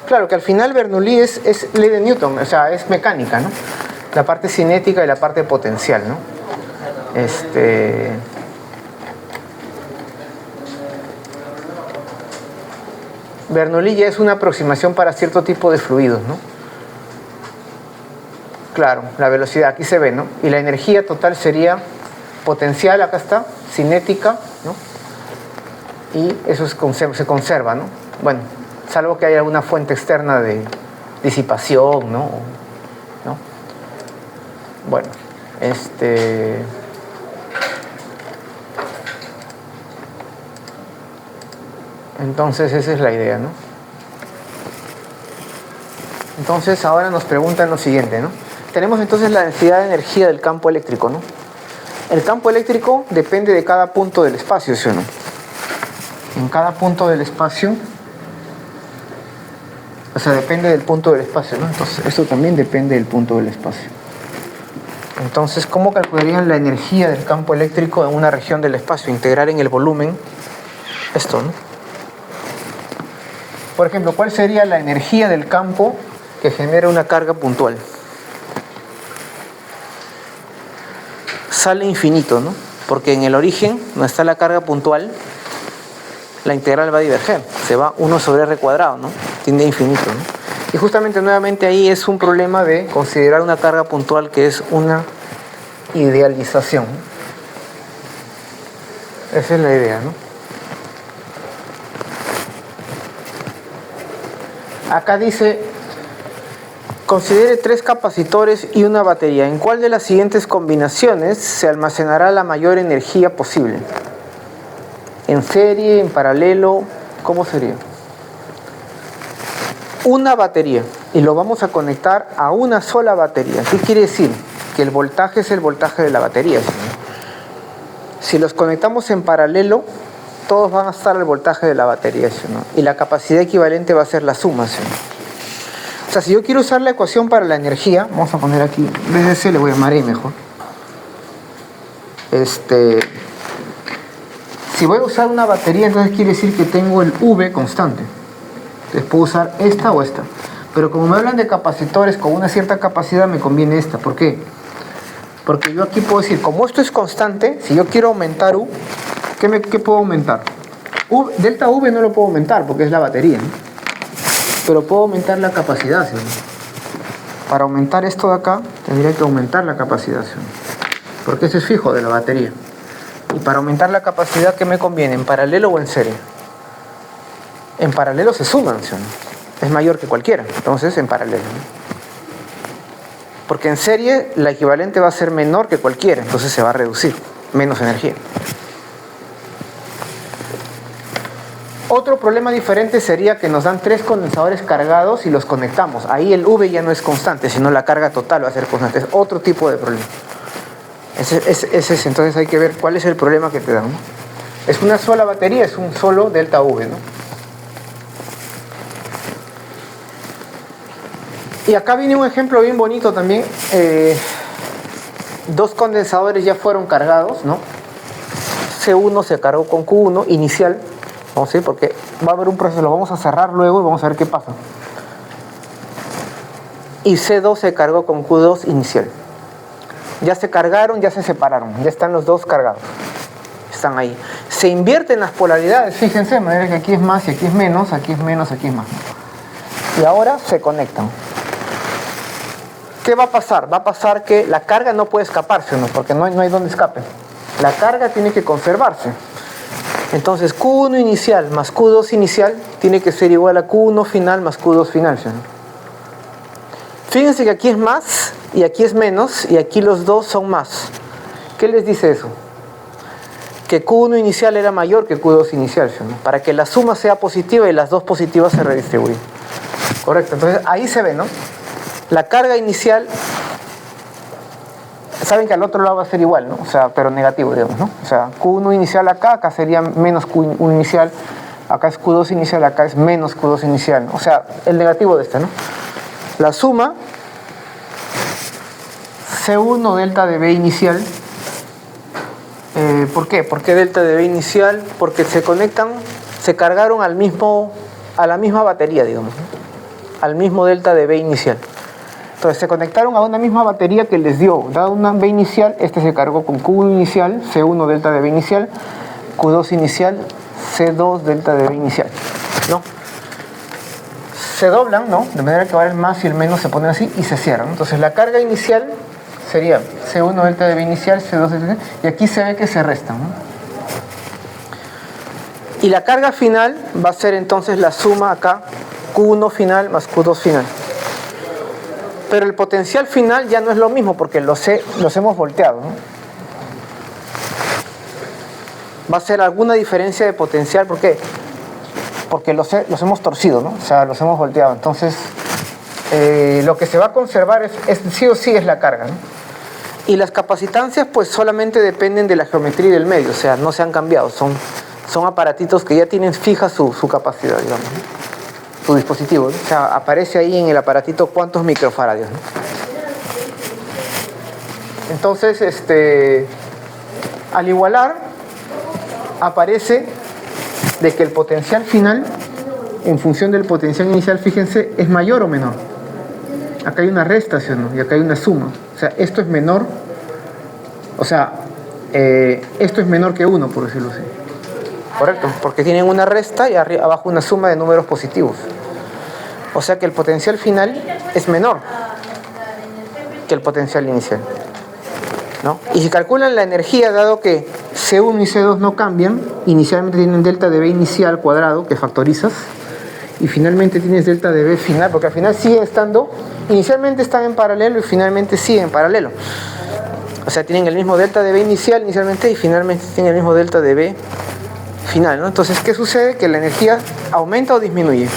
Claro que al final Bernoulli es ley de Newton, o sea, es mecánica, ¿no? La parte cinética y la parte potencial, ¿no? Bernoulli ya es una aproximación para cierto tipo de fluidos, ¿no? Claro, la velocidad aquí se ve, ¿no? Y la energía total sería potencial, acá está, cinética, ¿no? Y eso se conserva, ¿no? Bueno, salvo que haya alguna fuente externa de disipación, ¿no? Bueno, entonces esa es la idea, ¿no? Entonces ahora nos preguntan lo siguiente, ¿no? Tenemos entonces la densidad de energía del campo eléctrico, ¿no? El campo eléctrico depende de cada punto del espacio, ¿sí o no? En cada punto del espacio, o sea, depende del punto del espacio, ¿no? Entonces esto también depende del punto del espacio. Entonces, ¿cómo calcularían la energía del campo eléctrico en una región del espacio? Integrar en el volumen esto, ¿no? Por ejemplo, ¿cuál sería la energía del campo que genera una carga puntual? Sale infinito, ¿no? Porque en el origen, donde está la carga puntual, la integral va a diverger. Se va 1 sobre r cuadrado, ¿no? Tiende a infinito, ¿no? Y justamente nuevamente ahí es un problema de considerar una carga puntual que es una idealización. Esa es la idea, ¿no? Acá dice, considere 3 capacitores y una batería. ¿En cuál de las siguientes combinaciones se almacenará la mayor energía posible? ¿En serie, en paralelo? ¿Cómo sería? Una batería, y lo vamos a conectar a una sola batería. ¿Qué quiere decir? Que el voltaje es el voltaje de la batería, ¿sí? Si los conectamos en paralelo, todos van a estar al voltaje de la batería, ¿sí? Y la capacidad equivalente va a ser la suma, ¿sí? O sea, si yo quiero usar la ecuación para la energía, vamos a poner aquí, en vez de C le voy a llamar E mejor. Si voy a usar una batería, entonces quiere decir que tengo el V constante. Entonces puedo usar esta o esta. Pero como me hablan de capacitores con una cierta capacidad, me conviene esta. ¿Por qué? Porque yo aquí puedo decir, como esto es constante, si yo quiero aumentar U, ¿qué puedo aumentar? Delta V no lo puedo aumentar porque es la batería, ¿no? Pero puedo aumentar la capacidad, ¿sí? Para aumentar esto de acá, tendría que aumentar la capacidad, ¿sí? Porque eso es fijo de la batería. Y para aumentar la capacidad, ¿qué me conviene? ¿En paralelo o en serie? En paralelo se suman, ¿sí? Es mayor que cualquiera, entonces en paralelo, ¿no? Porque en serie la equivalente va a ser menor que cualquiera, entonces se va a reducir, menos energía. Otro problema diferente sería que nos dan 3 condensadores cargados y los conectamos. Ahí el V ya no es constante, sino la carga total va a ser constante. Es otro tipo de problema. Entonces hay que ver cuál es el problema que te dan, ¿no? Es una sola batería, es un solo delta V, ¿no? Y acá viene un ejemplo bien bonito también. 2 condensadores ya fueron cargados, ¿no? C1 se cargó con Q1 inicial. Vamos a ver, porque va a haber un proceso, lo vamos a cerrar luego y vamos a ver qué pasa. Y C2 se cargó con Q2 inicial. Ya se cargaron, ya se separaron, ya están los dos cargados. Están ahí. Se invierten las polaridades, fíjense, de manera que aquí es más y aquí es menos, aquí es menos, aquí es más. Y ahora se conectan. ¿Qué va a pasar? Va a pasar que la carga no puede escaparse, ¿no? Porque no hay donde escape. La carga tiene que conservarse. Entonces Q1 inicial más Q2 inicial tiene que ser igual a Q1 final más Q2 final, ¿sí? Fíjense que aquí es más y aquí es menos y aquí los dos son más. ¿Qué les dice eso? Que Q1 inicial era mayor que Q2 inicial, ¿sí? Para que la suma sea positiva y las dos positivas se redistribuyen. Correcto, entonces ahí se ve, ¿no? La carga inicial, saben que al otro lado va a ser igual, ¿no? O sea, pero negativo, digamos, ¿no? O sea, Q1 inicial acá sería menos Q1 inicial, acá es Q2 inicial, acá es menos Q2 inicial, ¿no? O sea, el negativo de este, ¿no? La suma C1 delta de B inicial, ¿por qué? ¿Por qué delta de B inicial? Porque se conectan, se cargaron a la misma batería, digamos, ¿no? Al mismo delta de B inicial. Entonces se conectaron a una misma batería que les dio, dada una B inicial, este se cargó con Q1 inicial, C1 delta de B inicial, Q2 inicial, C2 delta de B inicial, ¿no? Se doblan, ¿no? De manera que ahora el más y el menos se ponen así y se cierran. Entonces la carga inicial sería C1 delta de B inicial, C2 delta de B, y aquí se ve que se restan, ¿no? Y la carga final va a ser entonces la suma acá, Q1 final más Q2 final. Pero el potencial final ya no es lo mismo porque los hemos volteado, ¿no? Va a ser alguna diferencia de potencial, ¿por qué? Porque los hemos torcido, ¿no? O sea, los hemos volteado. Entonces, lo que se va a conservar es sí o sí es la carga, ¿no? Y las capacitancias pues solamente dependen de la geometría del medio, o sea, no se han cambiado, son aparatitos que ya tienen fija su capacidad, digamos, ¿no? Su dispositivo, ¿no? O sea, aparece ahí en el aparatito cuántos microfaradios, ¿no? Entonces, al igualar, aparece de que el potencial final, en función del potencial inicial, fíjense, es mayor o menor. Acá hay una resta, ¿sí o no? Y acá hay una suma. O sea, esto es menor, o sea, esto es menor que 1, por decirlo así. Correcto, porque tienen una resta y abajo una suma de números positivos. O sea que el potencial final es menor que el potencial inicial, ¿no? Y si calculan la energía, dado que C1 y C2 no cambian, inicialmente tienen delta de B inicial cuadrado, que factorizas, y finalmente tienes delta de B final, porque al final siguen estando, inicialmente están en paralelo y finalmente siguen en paralelo. O sea, tienen el mismo delta de B inicial inicialmente y finalmente tienen el mismo delta de B final, ¿no? Entonces, ¿qué sucede? Que la energía aumenta o disminuye.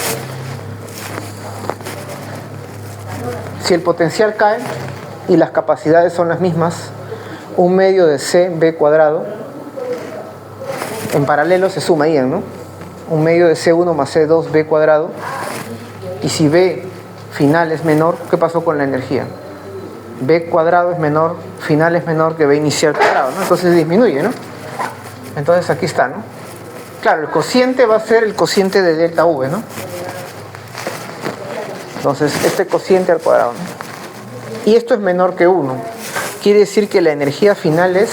Si el potencial cae y las capacidades son las mismas, 1 medio de CB cuadrado, en paralelo se sumarían, ¿no? 1 medio de C1 más C2B cuadrado. Y si B final es menor, ¿qué pasó con la energía? B cuadrado es menor, final es menor que B inicial cuadrado, ¿no? Entonces disminuye, ¿no? Entonces aquí está, ¿no? Claro, el cociente va a ser el cociente de delta V, ¿no? Entonces, este cociente al cuadrado, ¿no? Y esto es menor que 1. Quiere decir que la energía final es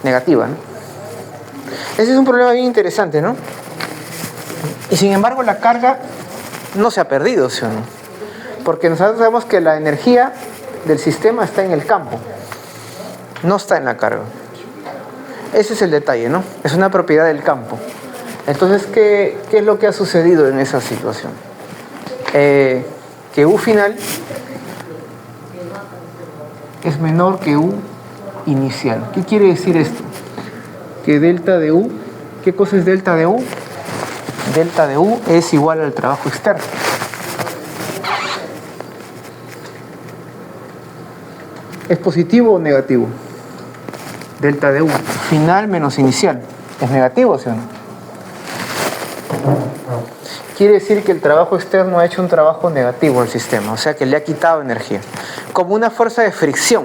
negativa, ¿no? Ese es un problema bien interesante, ¿no? Y sin embargo la carga no se ha perdido, ¿sí o no? Porque nosotros sabemos que la energía del sistema está en el campo, no está en la carga. Ese es el detalle, ¿no? Es una propiedad del campo. Entonces, ¿qué es lo que ha sucedido en esa situación? Que U final es menor que U inicial. ¿Qué quiere decir esto? Que delta de U, ¿qué cosa es delta de U? Delta de U es igual al trabajo externo. ¿Es positivo o negativo? Delta de U, final menos inicial. ¿Es negativo, sí o no? Quiere decir que el trabajo externo ha hecho un trabajo negativo al sistema, o sea que le ha quitado energía, como una fuerza de fricción.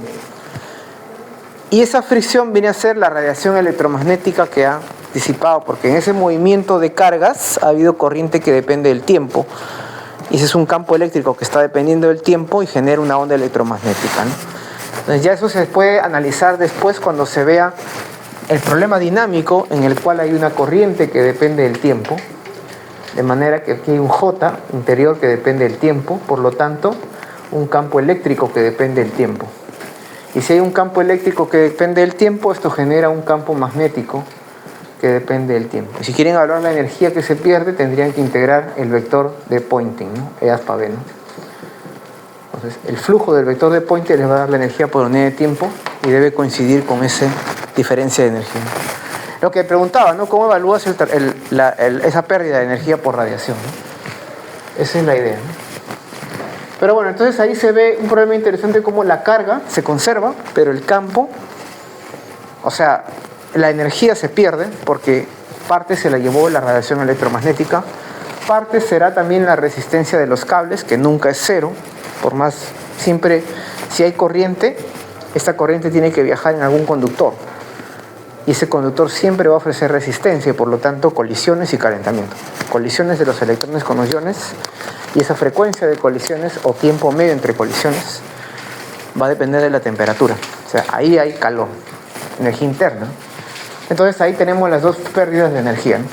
Y esa fricción viene a ser la radiación electromagnética que ha disipado, porque en ese movimiento de cargas ha habido corriente que depende del tiempo. Y ese es un campo eléctrico que está dependiendo del tiempo y genera una onda electromagnética, ¿no? Entonces ya eso se puede analizar después cuando se vea el problema dinámico en el cual hay una corriente que depende del tiempo, de manera que aquí hay un J interior que depende del tiempo, por lo tanto un campo eléctrico que depende del tiempo. Y si hay un campo eléctrico que depende del tiempo, esto genera un campo magnético que depende del tiempo. Y si quieren hablar de la energía que se pierde, tendrían que integrar el vector de Poynting, ¿no? E aspa B, ¿no? Entonces, el flujo del vector de Poynting les va a dar la energía por unidad de tiempo y debe coincidir con esa diferencia de energía. Lo que preguntaba, ¿no? ¿Cómo evalúas esa pérdida de energía por radiación, ¿no? Esa es la idea, ¿no? Pero bueno, entonces ahí se ve un problema interesante como la carga se conserva, pero el campo, o sea, la energía se pierde porque parte se la llevó la radiación electromagnética, parte será también la resistencia de los cables, que nunca es cero, por más, siempre, si hay corriente, esta corriente tiene que viajar en algún conductor, y ese conductor siempre va a ofrecer resistencia y por lo tanto colisiones y calentamiento. Colisiones de los electrones con los iones, y esa frecuencia de colisiones o tiempo medio entre colisiones va a depender de la temperatura. O sea, ahí hay calor, energía interna. Entonces ahí tenemos las dos pérdidas de energía, ¿no?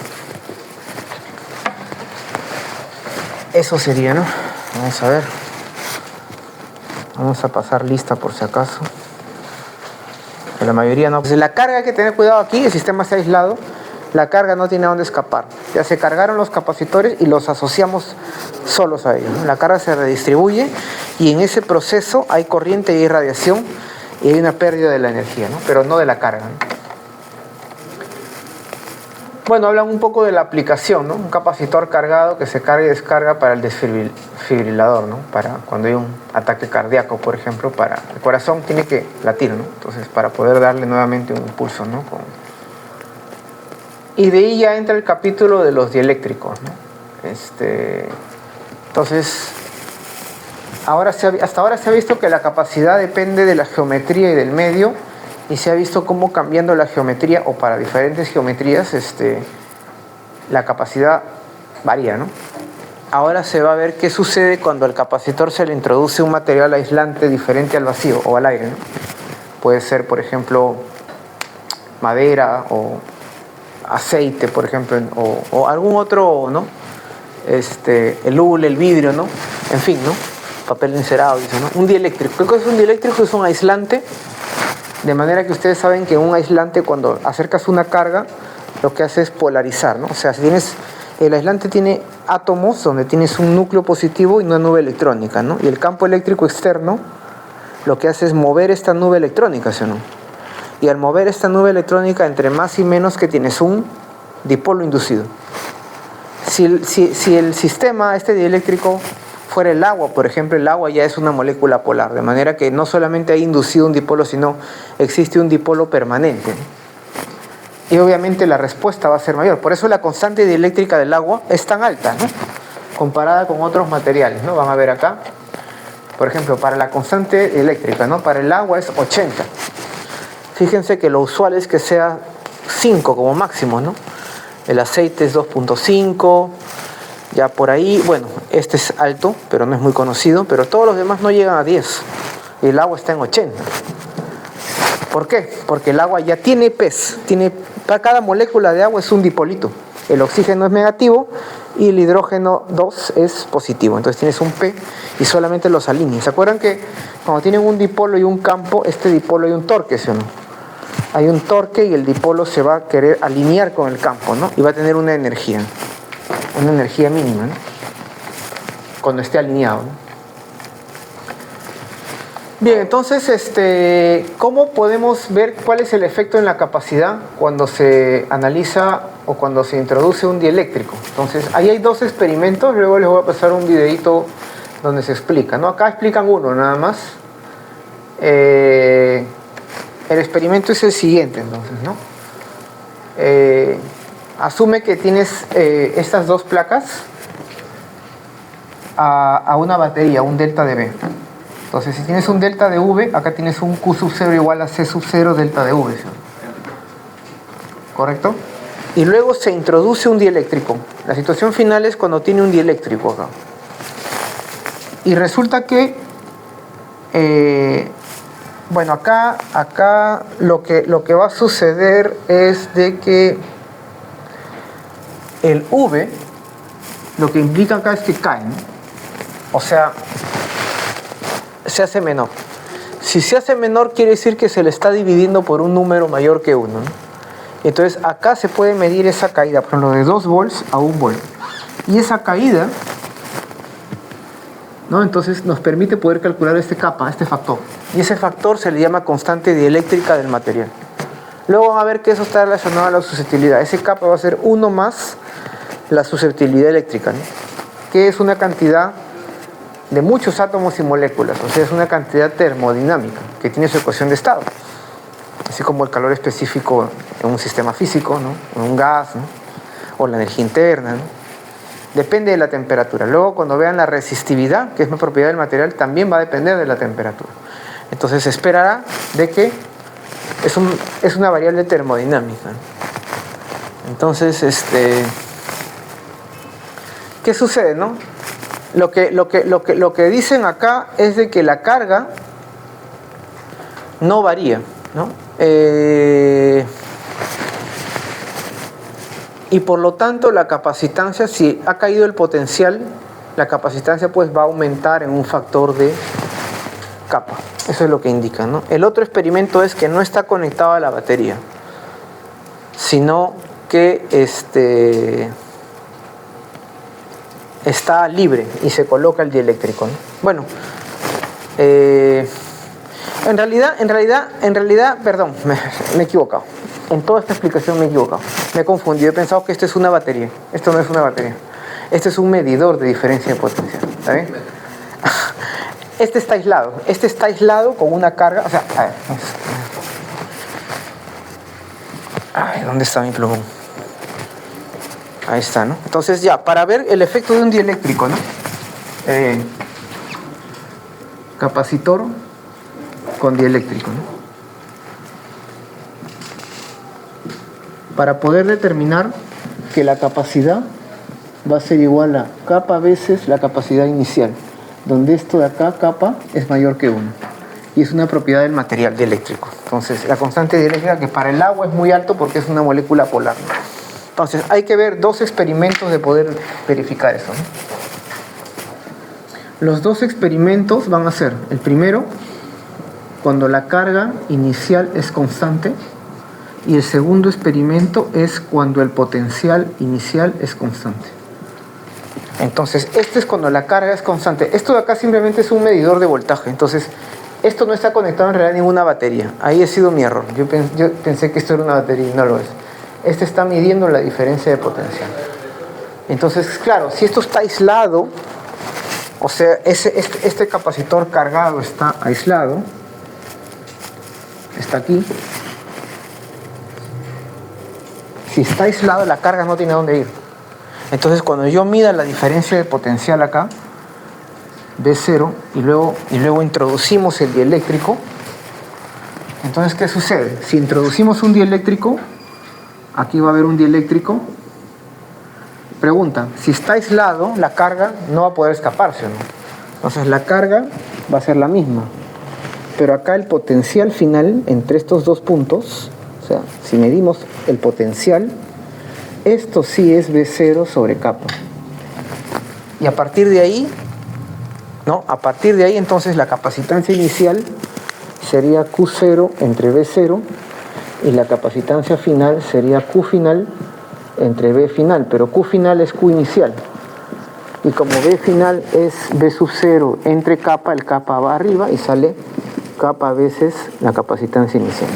Eso sería, ¿no? Vamos a ver. Vamos a pasar lista por si acaso. Que la mayoría no. Pues la carga hay que tener cuidado aquí, el sistema se ha aislado. La carga no tiene a dónde escapar. Ya se cargaron los capacitores y los asociamos solos a ellos, ¿no? La carga se redistribuye y en ese proceso hay corriente y hay radiación y hay una pérdida de la energía, ¿no? Pero no de la carga, ¿no? Bueno, hablan un poco de la aplicación, ¿no? Un capacitor cargado que se carga y descarga para el desfibrilador, ¿no? Para cuando hay un ataque cardíaco, por ejemplo, para el corazón tiene que latir, ¿no? Entonces, para poder darle nuevamente un impulso, ¿no? Y de ahí ya entra el capítulo de los dieléctricos, ¿no? Entonces, hasta ahora se ha visto que la capacidad depende de la geometría y del medio, y se ha visto cómo cambiando la geometría o para diferentes geometrías la capacidad varía, ¿no? Ahora se va a ver qué sucede cuando al capacitor se le introduce un material aislante diferente al vacío o al aire, ¿no? Puede ser, por ejemplo, madera o aceite, por ejemplo, o algún otro, ¿no? El hule, el vidrio, ¿no? En fin, ¿no? Papel encerado, ¿no? Un dieléctrico. ¿Qué cosa es un dieléctrico? Es un aislante, de manera que ustedes saben que un aislante, cuando acercas una carga, lo que hace es polarizar, ¿no? O sea, si tienes El aislante tiene átomos donde tienes un núcleo positivo y una nube electrónica, ¿no? Y el campo eléctrico externo lo que hace es mover esta nube electrónica, ¿sí o no? Y al mover esta nube electrónica, entre más y menos que tienes un dipolo inducido. Si el sistema este dieléctrico fuera el agua, por ejemplo, el agua ya es una molécula polar, de manera que no solamente hay inducido un dipolo, sino existe un dipolo permanente. Y obviamente la respuesta va a ser mayor. Por eso la constante dieléctrica del agua es tan alta, ¿no? Comparada con otros materiales, ¿no? Van a ver acá. Por ejemplo, para la constante eléctrica, ¿no? Para el agua es 80. Fíjense que lo usual es que sea 5 como máximo, ¿no? El aceite es 2.5, ya por ahí, bueno, este es alto, pero no es muy conocido, pero todos los demás no llegan a 10. Y el agua está en 80. ¿Por qué? Porque el agua ya tiene pez, para cada molécula de agua es un dipolito. El oxígeno es negativo y el hidrógeno 2 es positivo. Entonces tienes un P y solamente los alineas. ¿Se acuerdan que cuando tienen un dipolo y un campo, este dipolo hay un torque, ¿sí o no? Hay un torque y el dipolo se va a querer alinear con el campo, ¿no? Y va a tener una energía mínima, ¿no? Cuando esté alineado, ¿no? Bien, entonces, ¿cómo podemos ver cuál es el efecto en la capacidad cuando se analiza o cuando se introduce un dieléctrico? Entonces, ahí hay dos experimentos, luego les voy a pasar un videito donde se explica, ¿no? Acá explican uno nada más. El experimento es el siguiente, entonces, ¿no? Asume que tienes estas dos placas a una batería, un delta de V. Entonces, si tienes un delta de V, acá tienes un Q sub 0 igual a C sub 0 delta de V, ¿sí? ¿Correcto? Y luego se introduce un dieléctrico. La situación final es cuando tiene un dieléctrico acá. Y resulta que bueno, acá lo que va a suceder es de que el V, lo que implica acá es que cae, ¿no? O sea, se hace menor. Si se hace menor, quiere decir que se le está dividiendo por un número mayor que 1, ¿no? Entonces, acá se puede medir esa caída, por ejemplo, de 2 volts a 1 volt. Y esa caída, ¿no? Entonces nos permite poder calcular este kappa, este factor. Y ese factor se le llama constante dieléctrica del material. Luego van a ver que eso está relacionado a la susceptibilidad. Ese kappa va a ser 1 más la susceptibilidad eléctrica, ¿no? Que es una cantidad de muchos átomos y moléculas. O sea, es una cantidad termodinámica que tiene su ecuación de estado. Así como el calor específico en un sistema físico, ¿no? En un gas, ¿no? O la energía interna, ¿no? Depende de la temperatura. Luego, cuando vean la resistividad, que es una propiedad del material, también va a depender de la temperatura. Entonces, se esperará de que es una variable termodinámica. Entonces, ¿qué sucede, no? Lo que dicen acá es de que la carga no varía, ¿no? Y por lo tanto la capacitancia, si ha caído el potencial, la capacitancia pues va a aumentar en un factor de kappa. Eso es lo que indica, ¿no? El otro experimento es que no está conectado a la batería, sino que está libre y se coloca el dieléctrico, ¿no? Bueno, en realidad, perdón, me he equivocado. En toda esta explicación me he equivocado. Me he confundido. He pensado que esto es una batería. Esto no es una batería. Este es un medidor de diferencia de potencial. ¿Está bien? Este está aislado. Este está aislado con una carga. O sea, a ver. Ay, ¿dónde está mi plumón? Ahí está, ¿no? Entonces ya, para ver el efecto de un dieléctrico, ¿no? Capacitor con dieléctrico, ¿no? Para poder determinar que la capacidad va a ser igual a kappa veces la capacidad inicial, donde esto de acá, kappa, es mayor que 1. Y es una propiedad del material dieléctrico. Entonces, la constante dieléctrica, que para el agua es muy alto porque es una molécula polar, ¿no? Entonces, hay que ver dos experimentos de poder verificar eso, ¿no? Los dos experimentos van a ser, el primero, cuando la carga inicial es constante, Y el segundo experimento es cuando el potencial inicial es constante. Entonces, este es cuando la carga es constante. Esto de acá simplemente es un medidor de voltaje. Entonces, esto no está conectado en realidad a ninguna batería. Ahí ha sido mi error. Yo pensé que esto era una batería y no lo es. Este está midiendo la diferencia de potencial. Entonces, claro, si esto está aislado, o sea, este capacitor cargado está aislado, está aquí. Si está aislado, la carga no tiene a dónde ir. Entonces, cuando yo mida la diferencia de potencial acá, V0, y luego introducimos el dieléctrico, entonces, ¿qué sucede? Si introducimos un dieléctrico, aquí va a haber un dieléctrico. Pregunta, si está aislado, la carga no va a poder escaparse, ¿no? Entonces, la carga va a ser la misma. Pero acá el potencial final entre estos dos puntos, o sea, si medimos el potencial, esto sí es V0 sobre kappa. Y a partir de ahí, ¿no? A partir de ahí, entonces, la capacitancia inicial sería Q0 entre V0 y la capacitancia final sería Q final entre V final, pero Q final es Q inicial. Y como V final es V sub 0 entre kappa, el kappa va arriba y sale kappa veces la capacitancia inicial.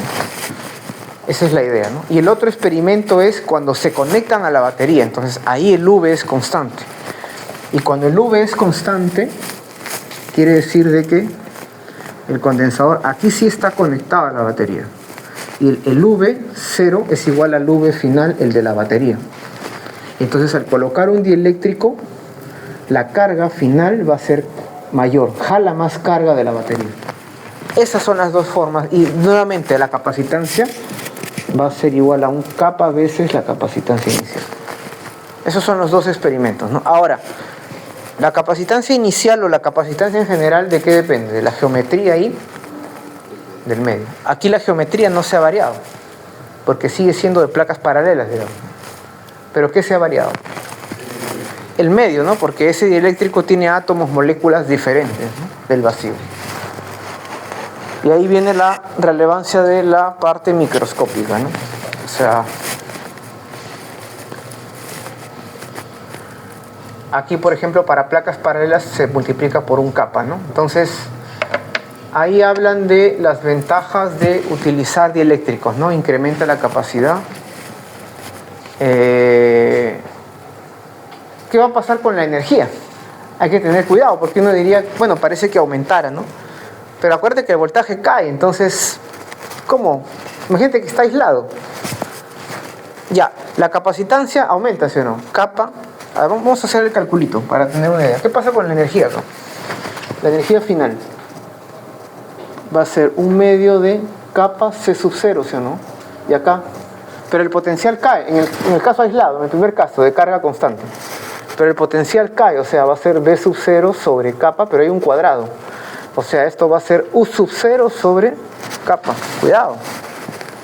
Esa es la idea, ¿no? Y el otro experimento es cuando se conectan a la batería. Entonces ahí el V es constante. Y cuando el V es constante, quiere decir de que el condensador aquí sí está conectado a la batería. Y el V0 es igual al V final, el de la batería. Entonces al colocar un dieléctrico, la carga final va a ser mayor, jala más carga de la batería. Esas son las dos formas. Y nuevamente la capacitancia va a ser igual a un kappa veces la capacitancia inicial. Esos son los dos experimentos, ¿no? Ahora, la capacitancia inicial o la capacitancia en general, ¿de qué depende? De la geometría ahí, del medio. Aquí la geometría no se ha variado, porque sigue siendo de placas paralelas, digamos. ¿Pero qué se ha variado? El medio, ¿no? Porque ese dieléctrico tiene átomos, moléculas diferentes, ¿no? Del vacío. Y ahí viene la relevancia de la parte microscópica, ¿no? O sea, aquí, por ejemplo, para placas paralelas se multiplica por un kappa, ¿no? Entonces, ahí hablan de las ventajas de utilizar dieléctricos, ¿no? Incrementa la capacidad. ¿Qué va a pasar con la energía? Hay que tener cuidado, porque uno diría, bueno, parece que aumentara, ¿no? Pero acuérdate que el voltaje cae, entonces, ¿cómo? Imagínate que está aislado. Ya, la capacitancia aumenta, ¿sí o no? Kappa. A ver, vamos a hacer el calculito para tener una idea. ¿Qué pasa con la energía acá? La energía final va a ser un medio de kappa C sub 0, ¿sí o no? Y acá. Pero el potencial cae, en el caso aislado, en el primer caso, de carga constante. Pero el potencial cae, o sea, va a ser V sub 0 sobre kappa, pero hay un cuadrado. O sea, esto va a ser U sub 0 sobre kappa. Cuidado.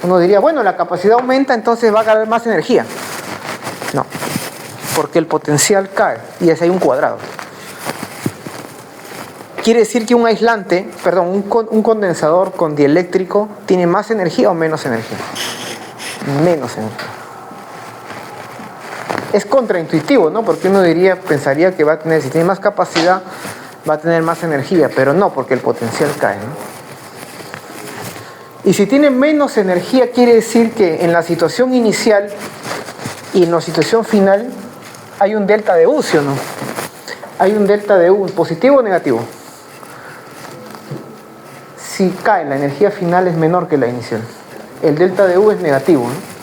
Uno diría, bueno, la capacidad aumenta, entonces va a ganar más energía. No, porque el potencial cae y es ahí un cuadrado. Quiere decir que un aislante, perdón, un condensador con dieléctrico tiene más energía o menos energía. Menos energía. Es contraintuitivo, ¿no? Porque uno pensaría que va a tener, si tiene más capacidad, va a tener más energía, pero no, porque el potencial cae, ¿no? Y si tiene menos energía, quiere decir que en la situación inicial y en la situación final hay un delta de U, ¿sí o no? Hay un delta de U, ¿positivo o negativo? Si cae, la energía final es menor que la inicial. El delta de U es negativo, ¿no?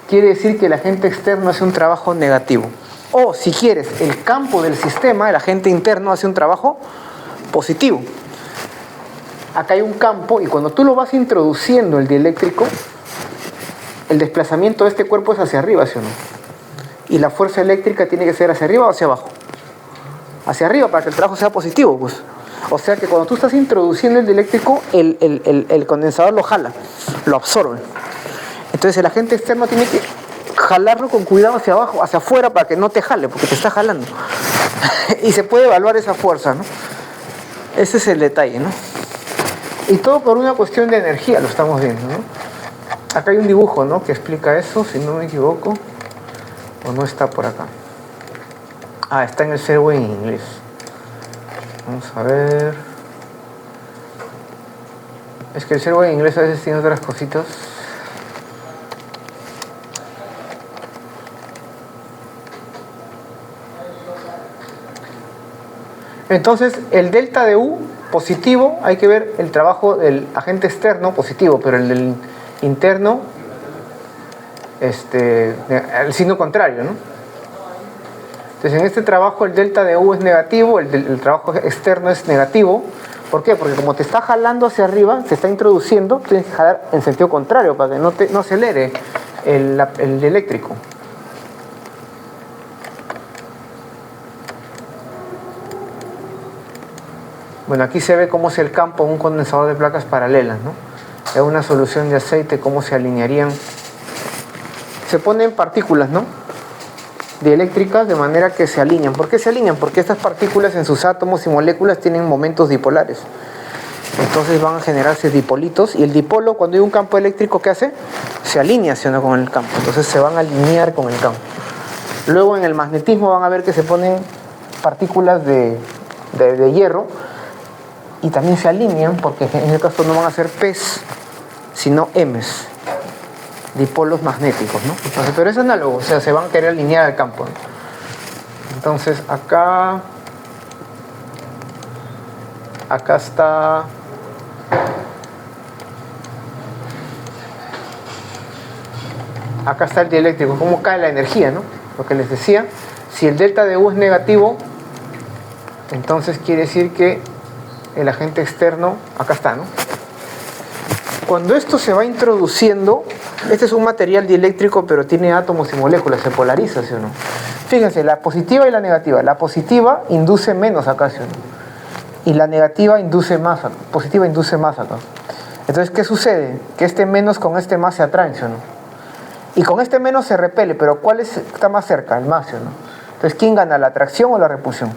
Quiere decir que el agente externo hace un trabajo negativo. O, si quieres, el campo del sistema, el agente interno, hace un trabajo positivo. Acá hay un campo y cuando tú lo vas introduciendo el dieléctrico, el desplazamiento de este cuerpo es hacia arriba, ¿sí o no? Y la fuerza eléctrica tiene que ser hacia arriba o hacia abajo. Hacia arriba para que el trabajo sea positivo, pues. O sea que cuando tú estás introduciendo el dieléctrico, el condensador lo jala, lo absorbe. Entonces el agente externo tiene que jalarlo con cuidado hacia abajo, hacia afuera, para que no te jale, porque te está jalando. Y se puede evaluar esa fuerza, ¿no? Ese es el detalle, ¿no? Y todo por una cuestión de energía, lo estamos viendo, ¿no? Acá hay un dibujo, ¿no?, que explica eso, si no me equivoco. O no está por acá. Ah, está en el Servo en inglés. Vamos a ver. Es que el Servo en inglés a veces tiene otras cositas. Entonces, el delta de U positivo, hay que ver el trabajo del agente externo positivo, pero el del interno, el signo contrario, ¿no? Entonces, en este trabajo el delta de U es negativo, el trabajo externo es negativo. ¿Por qué? Porque como te está jalando hacia arriba, se está introduciendo, tienes que jalar en sentido contrario para que no acelere el eléctrico. Bueno, aquí se ve cómo es el campo de un condensador de placas paralelas, ¿no? Es una solución de aceite, cómo se alinearían. Se ponen partículas, ¿no?, dieléctricas de manera que se alinean. ¿Por qué se alinean? Porque estas partículas en sus átomos y moléculas tienen momentos dipolares. Entonces van a generarse dipolitos, y el dipolo, cuando hay un campo eléctrico, ¿qué hace? Se alinea, ¿sí o no?, con el campo. Entonces se van a alinear con el campo. Luego en el magnetismo van a ver que se ponen partículas de hierro, y también se alinean, porque en el caso no van a ser P's, sino M's, dipolos magnéticos, ¿no? Entonces, pero es análogo, o sea, se van a querer alinear al campo, ¿no? Entonces acá está el dieléctrico, cómo cae la energía, ¿no? Lo que les decía, si el delta de U es negativo, entonces quiere decir que el agente externo, acá está, ¿no? Cuando esto se va introduciendo, este es un material dieléctrico, pero tiene átomos y moléculas, se polariza, ¿sí o no? Fíjense, la positiva y la negativa. La positiva induce menos acá, ¿sí o no? Y la negativa induce más, positiva induce más acá. Entonces, ¿qué sucede? Que este menos con este más se atraen, ¿sí o no? Y con este menos se repele, pero ¿cuál está más cerca? El más, ¿sí o no? Entonces, ¿quién gana, la atracción o la repulsión?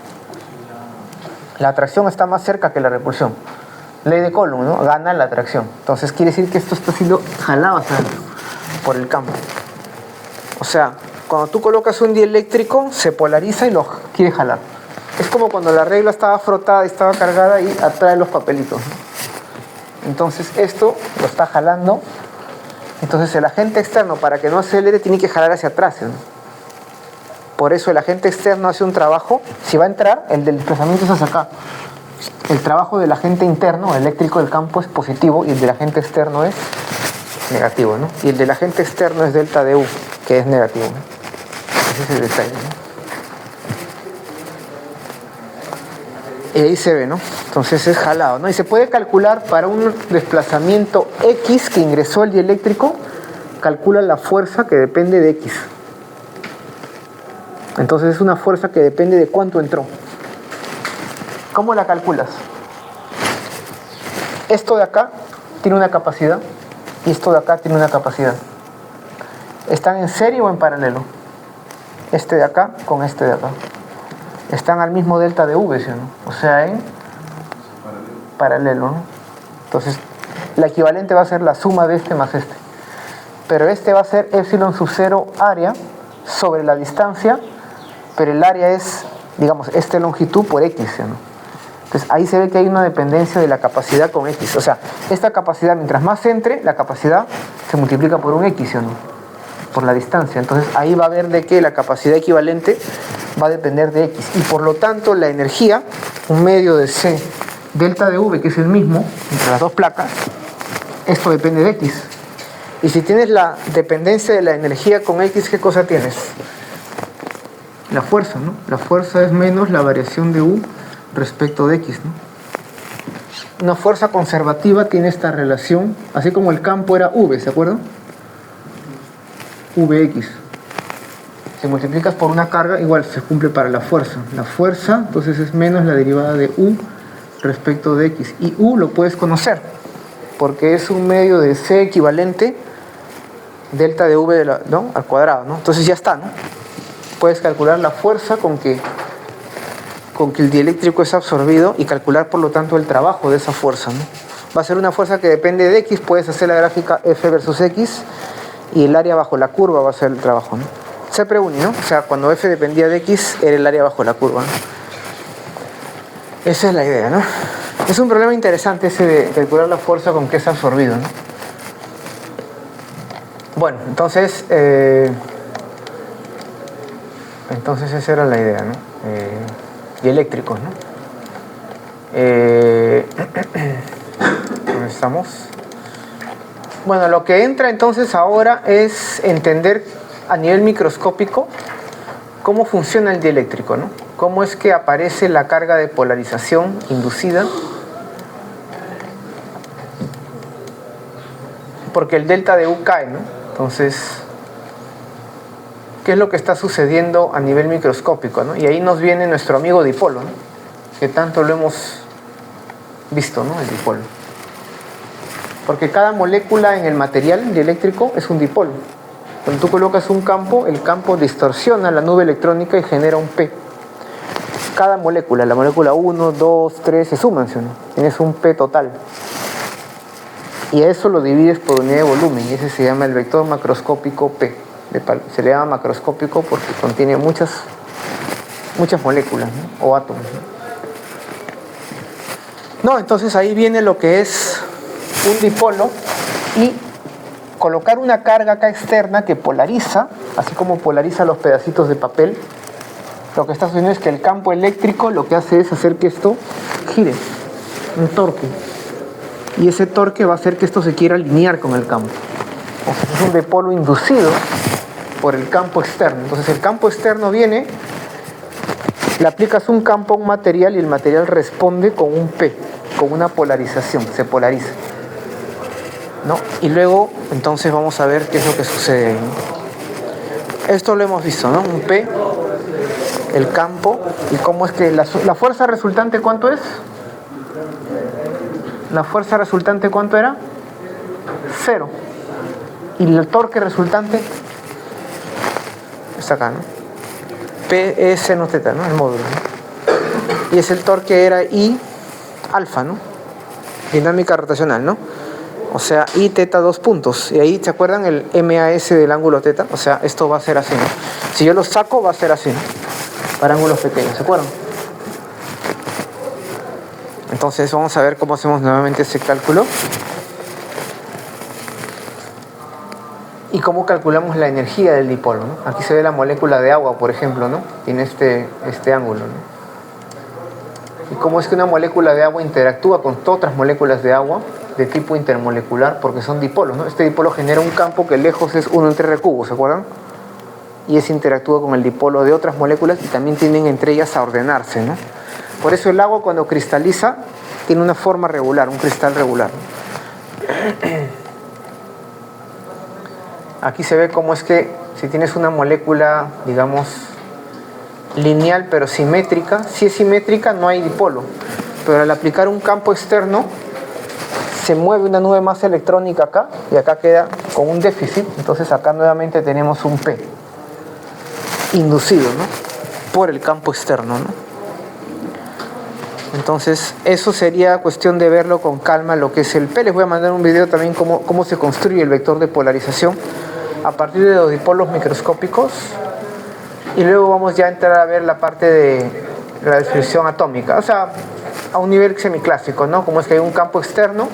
La atracción está más cerca que la repulsión. Ley de Coulomb, ¿no? Gana la atracción. Entonces quiere decir que esto está siendo jalado hacia adentro por el campo. O sea, cuando tú colocas un dieléctrico, se polariza y lo quiere jalar. Es como cuando la regla estaba frotada y estaba cargada y atrae los papelitos, ¿no? Entonces esto lo está jalando. Entonces el agente externo, para que no acelere, tiene que jalar hacia atrás, ¿no? Por eso el agente externo hace un trabajo. Si va a entrar, el del desplazamiento es hacia acá. El trabajo del agente interno, eléctrico del campo, es positivo, y el del agente externo es negativo, ¿no? Y el del agente externo es delta de U, que es negativo, ¿no? Ese es el detalle, ¿no? Y ahí se ve, ¿no? Entonces es jalado, ¿no? Y se puede calcular para un desplazamiento X que ingresó el dieléctrico, calcula la fuerza que depende de X. Entonces es una fuerza que depende de cuánto entró. ¿Cómo la calculas? Esto de acá tiene una capacidad y esto de acá tiene una capacidad. ¿Están en serie o en paralelo? Este de acá con este de acá. Están al mismo delta de V, ¿sí o no? O sea, en paralelo, ¿no? Entonces, la equivalente va a ser la suma de este más este. Pero este va a ser epsilon sub 0 área sobre la distancia, pero el área es, digamos, esta longitud por X, ¿sí o no? Entonces, ahí se ve que hay una dependencia de la capacidad con X. O sea, esta capacidad, mientras más entre, la capacidad se multiplica por un X, ¿sí o no? Por la distancia. Entonces, ahí va a ver de que la capacidad equivalente va a depender de X. Y por lo tanto, la energía, un medio de C delta de V, que es el mismo entre las dos placas, esto depende de X. Y si tienes la dependencia de la energía con X, ¿qué cosa tienes? La fuerza, ¿no? La fuerza es menos la variación de U respecto de X, ¿no? Una fuerza conservativa tiene esta relación, así como el campo era V, ¿se acuerdan? Vx. Si multiplicas por una carga, igual se cumple para la fuerza. La fuerza, entonces, es menos la derivada de U respecto de X. Y U lo puedes conocer, porque es un medio de C equivalente delta de V ¿no? al cuadrado, ¿no? Entonces ya está, ¿no? Puedes calcular la fuerza con que el dieléctrico es absorbido y calcular, por lo tanto, el trabajo de esa fuerza, ¿no? Va a ser una fuerza que depende de X, puedes hacer la gráfica F versus X y el área bajo la curva va a ser el trabajo, ¿no? Se preúne, ¿no? O sea, cuando F dependía de X, era el área bajo la curva, ¿no? Esa es la idea, ¿no? Es un problema interesante ese de calcular la fuerza con que es absorbido, ¿no? Bueno, entonces esa era la idea, ¿no? Dieléctricos, ¿no? ¿Dónde estamos? Bueno, lo que entra entonces ahora es entender a nivel microscópico cómo funciona el dieléctrico, ¿no? Cómo es que aparece la carga de polarización inducida, porque el delta de U cae, ¿no? Entonces, ¿qué es lo que está sucediendo a nivel microscópico, ¿no? Y ahí nos viene nuestro amigo dipolo, ¿no? Que tanto lo hemos visto, ¿no? El dipolo. Porque cada molécula en el material dieléctrico es un dipolo. Cuando tú colocas un campo, el campo distorsiona la nube electrónica y genera un P. Cada molécula, la molécula 1, 2, 3, se suman, ¿sí, no? Tienes un P total. Y a eso lo divides por unidad de volumen, y ese se llama el vector macroscópico P. Se le llama macroscópico porque contiene muchas moléculas, ¿no? O átomos, ¿no? Entonces ahí viene lo que es un dipolo y colocar una carga acá externa que polariza, así como polariza los pedacitos de papel. Lo que está sucediendo es que el campo eléctrico lo que hace es hacer que esto gire, un torque. Y ese torque va a hacer que esto se quiera alinear con el campo. O sea, es un dipolo inducido por el campo externo. Entonces el campo externo viene, le aplicas un campo a un material y el material responde con un P, con una polarización, se polariza, ¿no? Y luego entonces vamos a ver qué es lo que sucede ahí, ¿no? Esto lo hemos visto, ¿no? Un P, el campo, y cómo es que la fuerza resultante, ¿cuánto es? La fuerza resultante, ¿cuánto era? 0. Y el torque resultante está acá, ¿no? P es seno teta, ¿no? El módulo, ¿no? Y es el torque era I alfa, ¿no? Dinámica rotacional, ¿no? O sea, I teta 2 puntos. Y ahí, ¿se acuerdan el MAS del ángulo teta? O sea, esto va a ser así, ¿no? Si yo lo saco, va a ser así, ¿no? Para ángulos pequeños, ¿se acuerdan? Entonces vamos a ver cómo hacemos nuevamente ese cálculo. Y cómo calculamos la energía del dipolo, ¿no? Aquí se ve la molécula de agua, por ejemplo, ¿no? Tiene este ángulo, ¿no? Y cómo es que una molécula de agua interactúa con otras moléculas de agua de tipo intermolecular, porque son dipolos, ¿no? Este dipolo genera un campo que lejos es 1 entre R cubo, ¿se acuerdan? Y ese interactúa con el dipolo de otras moléculas y también tienden entre ellas a ordenarse, ¿no? Por eso el agua, cuando cristaliza, tiene una forma regular, un cristal regular. Aquí se ve cómo es que si tienes una molécula, digamos, lineal pero simétrica, si es simétrica no hay dipolo, pero al aplicar un campo externo se mueve una nube masa electrónica acá y acá queda con un déficit. Entonces acá nuevamente tenemos un P inducido, ¿no? Por el campo externo, ¿no? Entonces eso sería cuestión de verlo con calma, lo que es el P. Les voy a mandar un video también cómo se construye el vector de polarización a partir de los dipolos microscópicos, y luego vamos ya a entrar a ver la parte de la descripción atómica, o sea, a un nivel semiclásico, ¿no? Como es que hay un campo externo,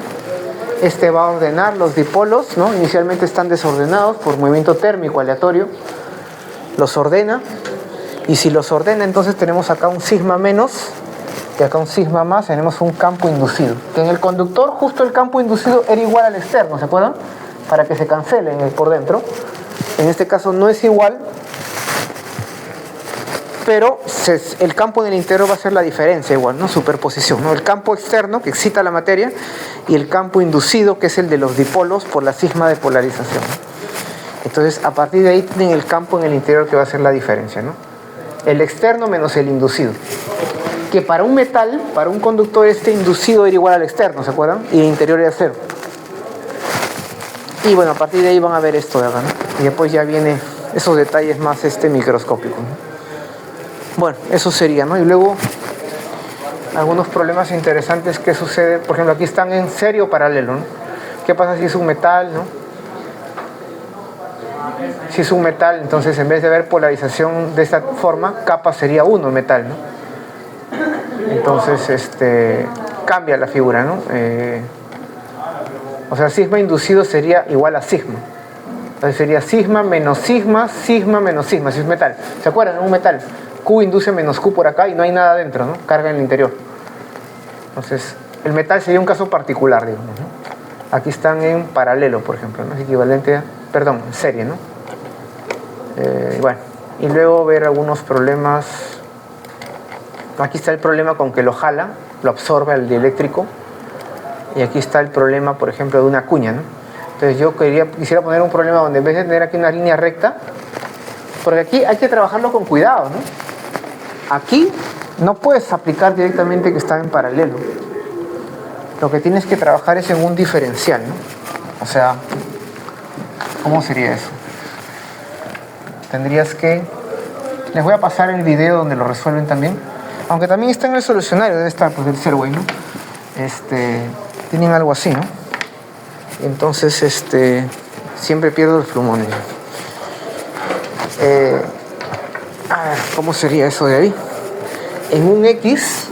este va a ordenar los dipolos, ¿no? Inicialmente están desordenados por movimiento térmico aleatorio, los ordena, y si los ordena, entonces tenemos acá un sigma menos y acá un sigma más, tenemos un campo inducido, que en el conductor justo el campo inducido era igual al externo, ¿se acuerdan? Para que se cancelen por dentro. En este caso no es igual, pero el campo en el interior va a ser la diferencia igual, ¿no? Superposición, ¿no? El campo externo que excita la materia y el campo inducido, que es el de los dipolos por la sigma de polarización. Entonces a partir de ahí tienen el campo en el interior que va a ser la diferencia, ¿no? El externo menos el inducido, que para un metal, para un conductor, este inducido era igual al externo, ¿se acuerdan? Y el interior era 0. Y bueno, a partir de ahí van a ver esto de acá, ¿no? Y después ya viene esos detalles más microscópicos, ¿no? Bueno, eso sería, ¿no? Y luego algunos problemas interesantes que sucede. Por ejemplo, aquí están en serio paralelo, ¿no? ¿Qué pasa si es un metal, no? Si es un metal, entonces en vez de haber polarización de esta forma, capa sería 1 metal, ¿no? Entonces cambia la figura, ¿no? O sea, sigma inducido sería igual a sigma. Entonces sería sigma menos sigma, sigma menos sigma, si es metal. ¿Se acuerdan? Un metal. Q induce menos Q por acá y no hay nada dentro, ¿no? Carga en el interior. Entonces, el metal sería un caso particular, digamos, ¿no? Aquí están en paralelo, por ejemplo, ¿no? Es equivalente a, perdón, en serie, ¿no? Bueno, y luego ver algunos problemas. Aquí está el problema con que lo jala, lo absorbe el dieléctrico. Y aquí está el problema, por ejemplo, de una cuña, ¿no? Entonces yo quisiera poner un problema donde en vez de tener aquí una línea recta, porque aquí hay que trabajarlo con cuidado, ¿no? Aquí no puedes aplicar directamente que está en paralelo. Lo que tienes que trabajar es en un diferencial, ¿no? O sea, ¿cómo sería eso? Tendrías que... Les voy a pasar el video donde lo resuelven también. Aunque también está en el solucionario, debe estar, pues, el Serway, ¿no? Tienen algo así, ¿no? Entonces, siempre pierdo los plumones. A ver, ¿cómo sería eso de ahí? En un X,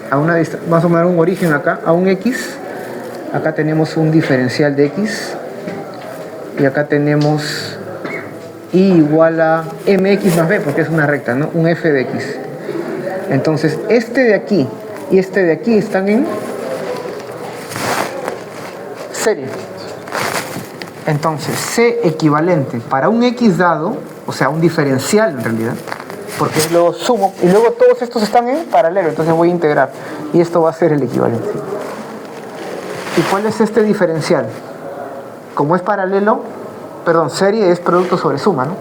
a una distancia, vamos a tomar un origen acá, a un X, acá tenemos un diferencial de X, y acá tenemos Y igual a MX más B, porque es una recta, ¿no? Un F de X. Entonces, este de aquí y este de aquí están en serie. Entonces, C equivalente para un X dado, o sea, un diferencial en realidad, porque luego sumo, y luego todos estos están en paralelo, entonces voy a integrar, y esto va a ser el equivalente. ¿Y cuál es este diferencial? Como es paralelo, perdón, serie es producto sobre suma, ¿no?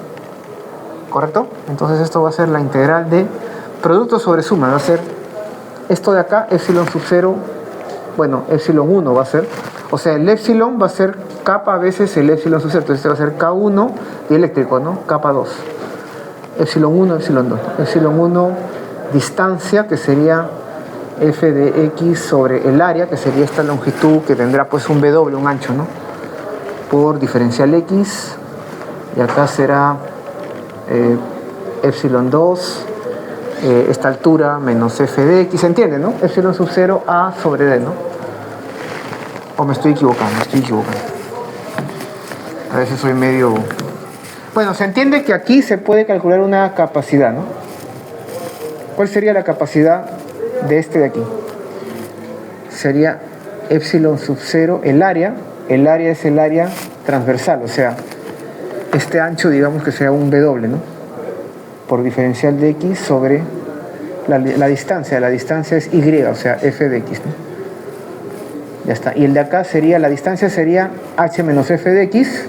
¿Correcto? Entonces esto va a ser la integral de producto sobre suma, va a ser esto de acá, epsilon sub 0, bueno, epsilon 1 va a ser, o sea, el epsilon va a ser capa veces el epsilon sub 0, entonces este va a ser K1 dieléctrico, ¿no? Capa 2. Epsilon 1, epsilon 2. Epsilon 1, distancia, que sería f de x sobre el área, que sería esta longitud que tendrá pues un W, un ancho, ¿no? Por diferencial x, y acá será epsilon 2, esta altura menos f de x, ¿se entiende, no? Epsilon sub 0 a sobre d, ¿no? O me estoy equivocando, A veces soy medio... Bueno, se entiende que aquí se puede calcular una capacidad, ¿no? ¿Cuál sería la capacidad de este de aquí? Sería epsilon sub 0, el área es el área transversal, o sea, este ancho digamos que sea un W, ¿no? Por diferencial de x sobre la distancia es y, o sea, f de x, ¿no? Ya está. Y el de acá sería, la distancia sería h menos f de x,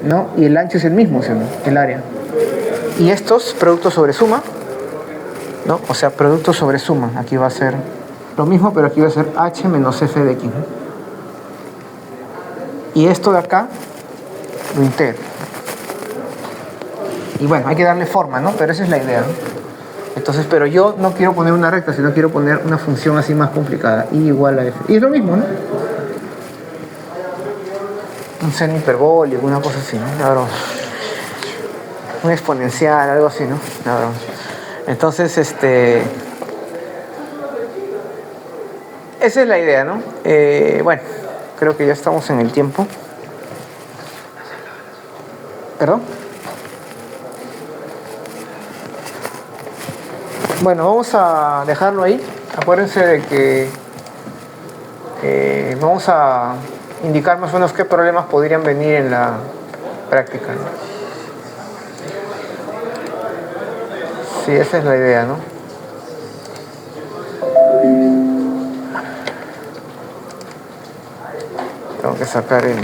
¿no? Y el ancho es el mismo, ¿sí, no? El área. Y estos, producto sobre suma, ¿no? O sea, producto sobre suma. Aquí va a ser lo mismo, pero aquí va a ser h menos f de x, ¿no? Y esto de acá lo integro. Y bueno, hay que darle forma, ¿no? Pero esa es la idea, ¿no? Entonces, pero yo no quiero poner una recta, sino quiero poner una función así más complicada. Y igual a f. Y es lo mismo, ¿no? Un seno hiperbólico, una cosa así, ¿no? Ahora, un exponencial, algo así, ¿no? Ahora, entonces, esa es la idea, ¿no? Bueno, creo que ya estamos en el tiempo. ¿Perdón? Bueno, vamos a dejarlo ahí. Acuérdense de que vamos a indicar más o menos qué problemas podrían venir en la práctica, ¿no? Sí, esa es la idea, ¿no? Tengo que sacar el...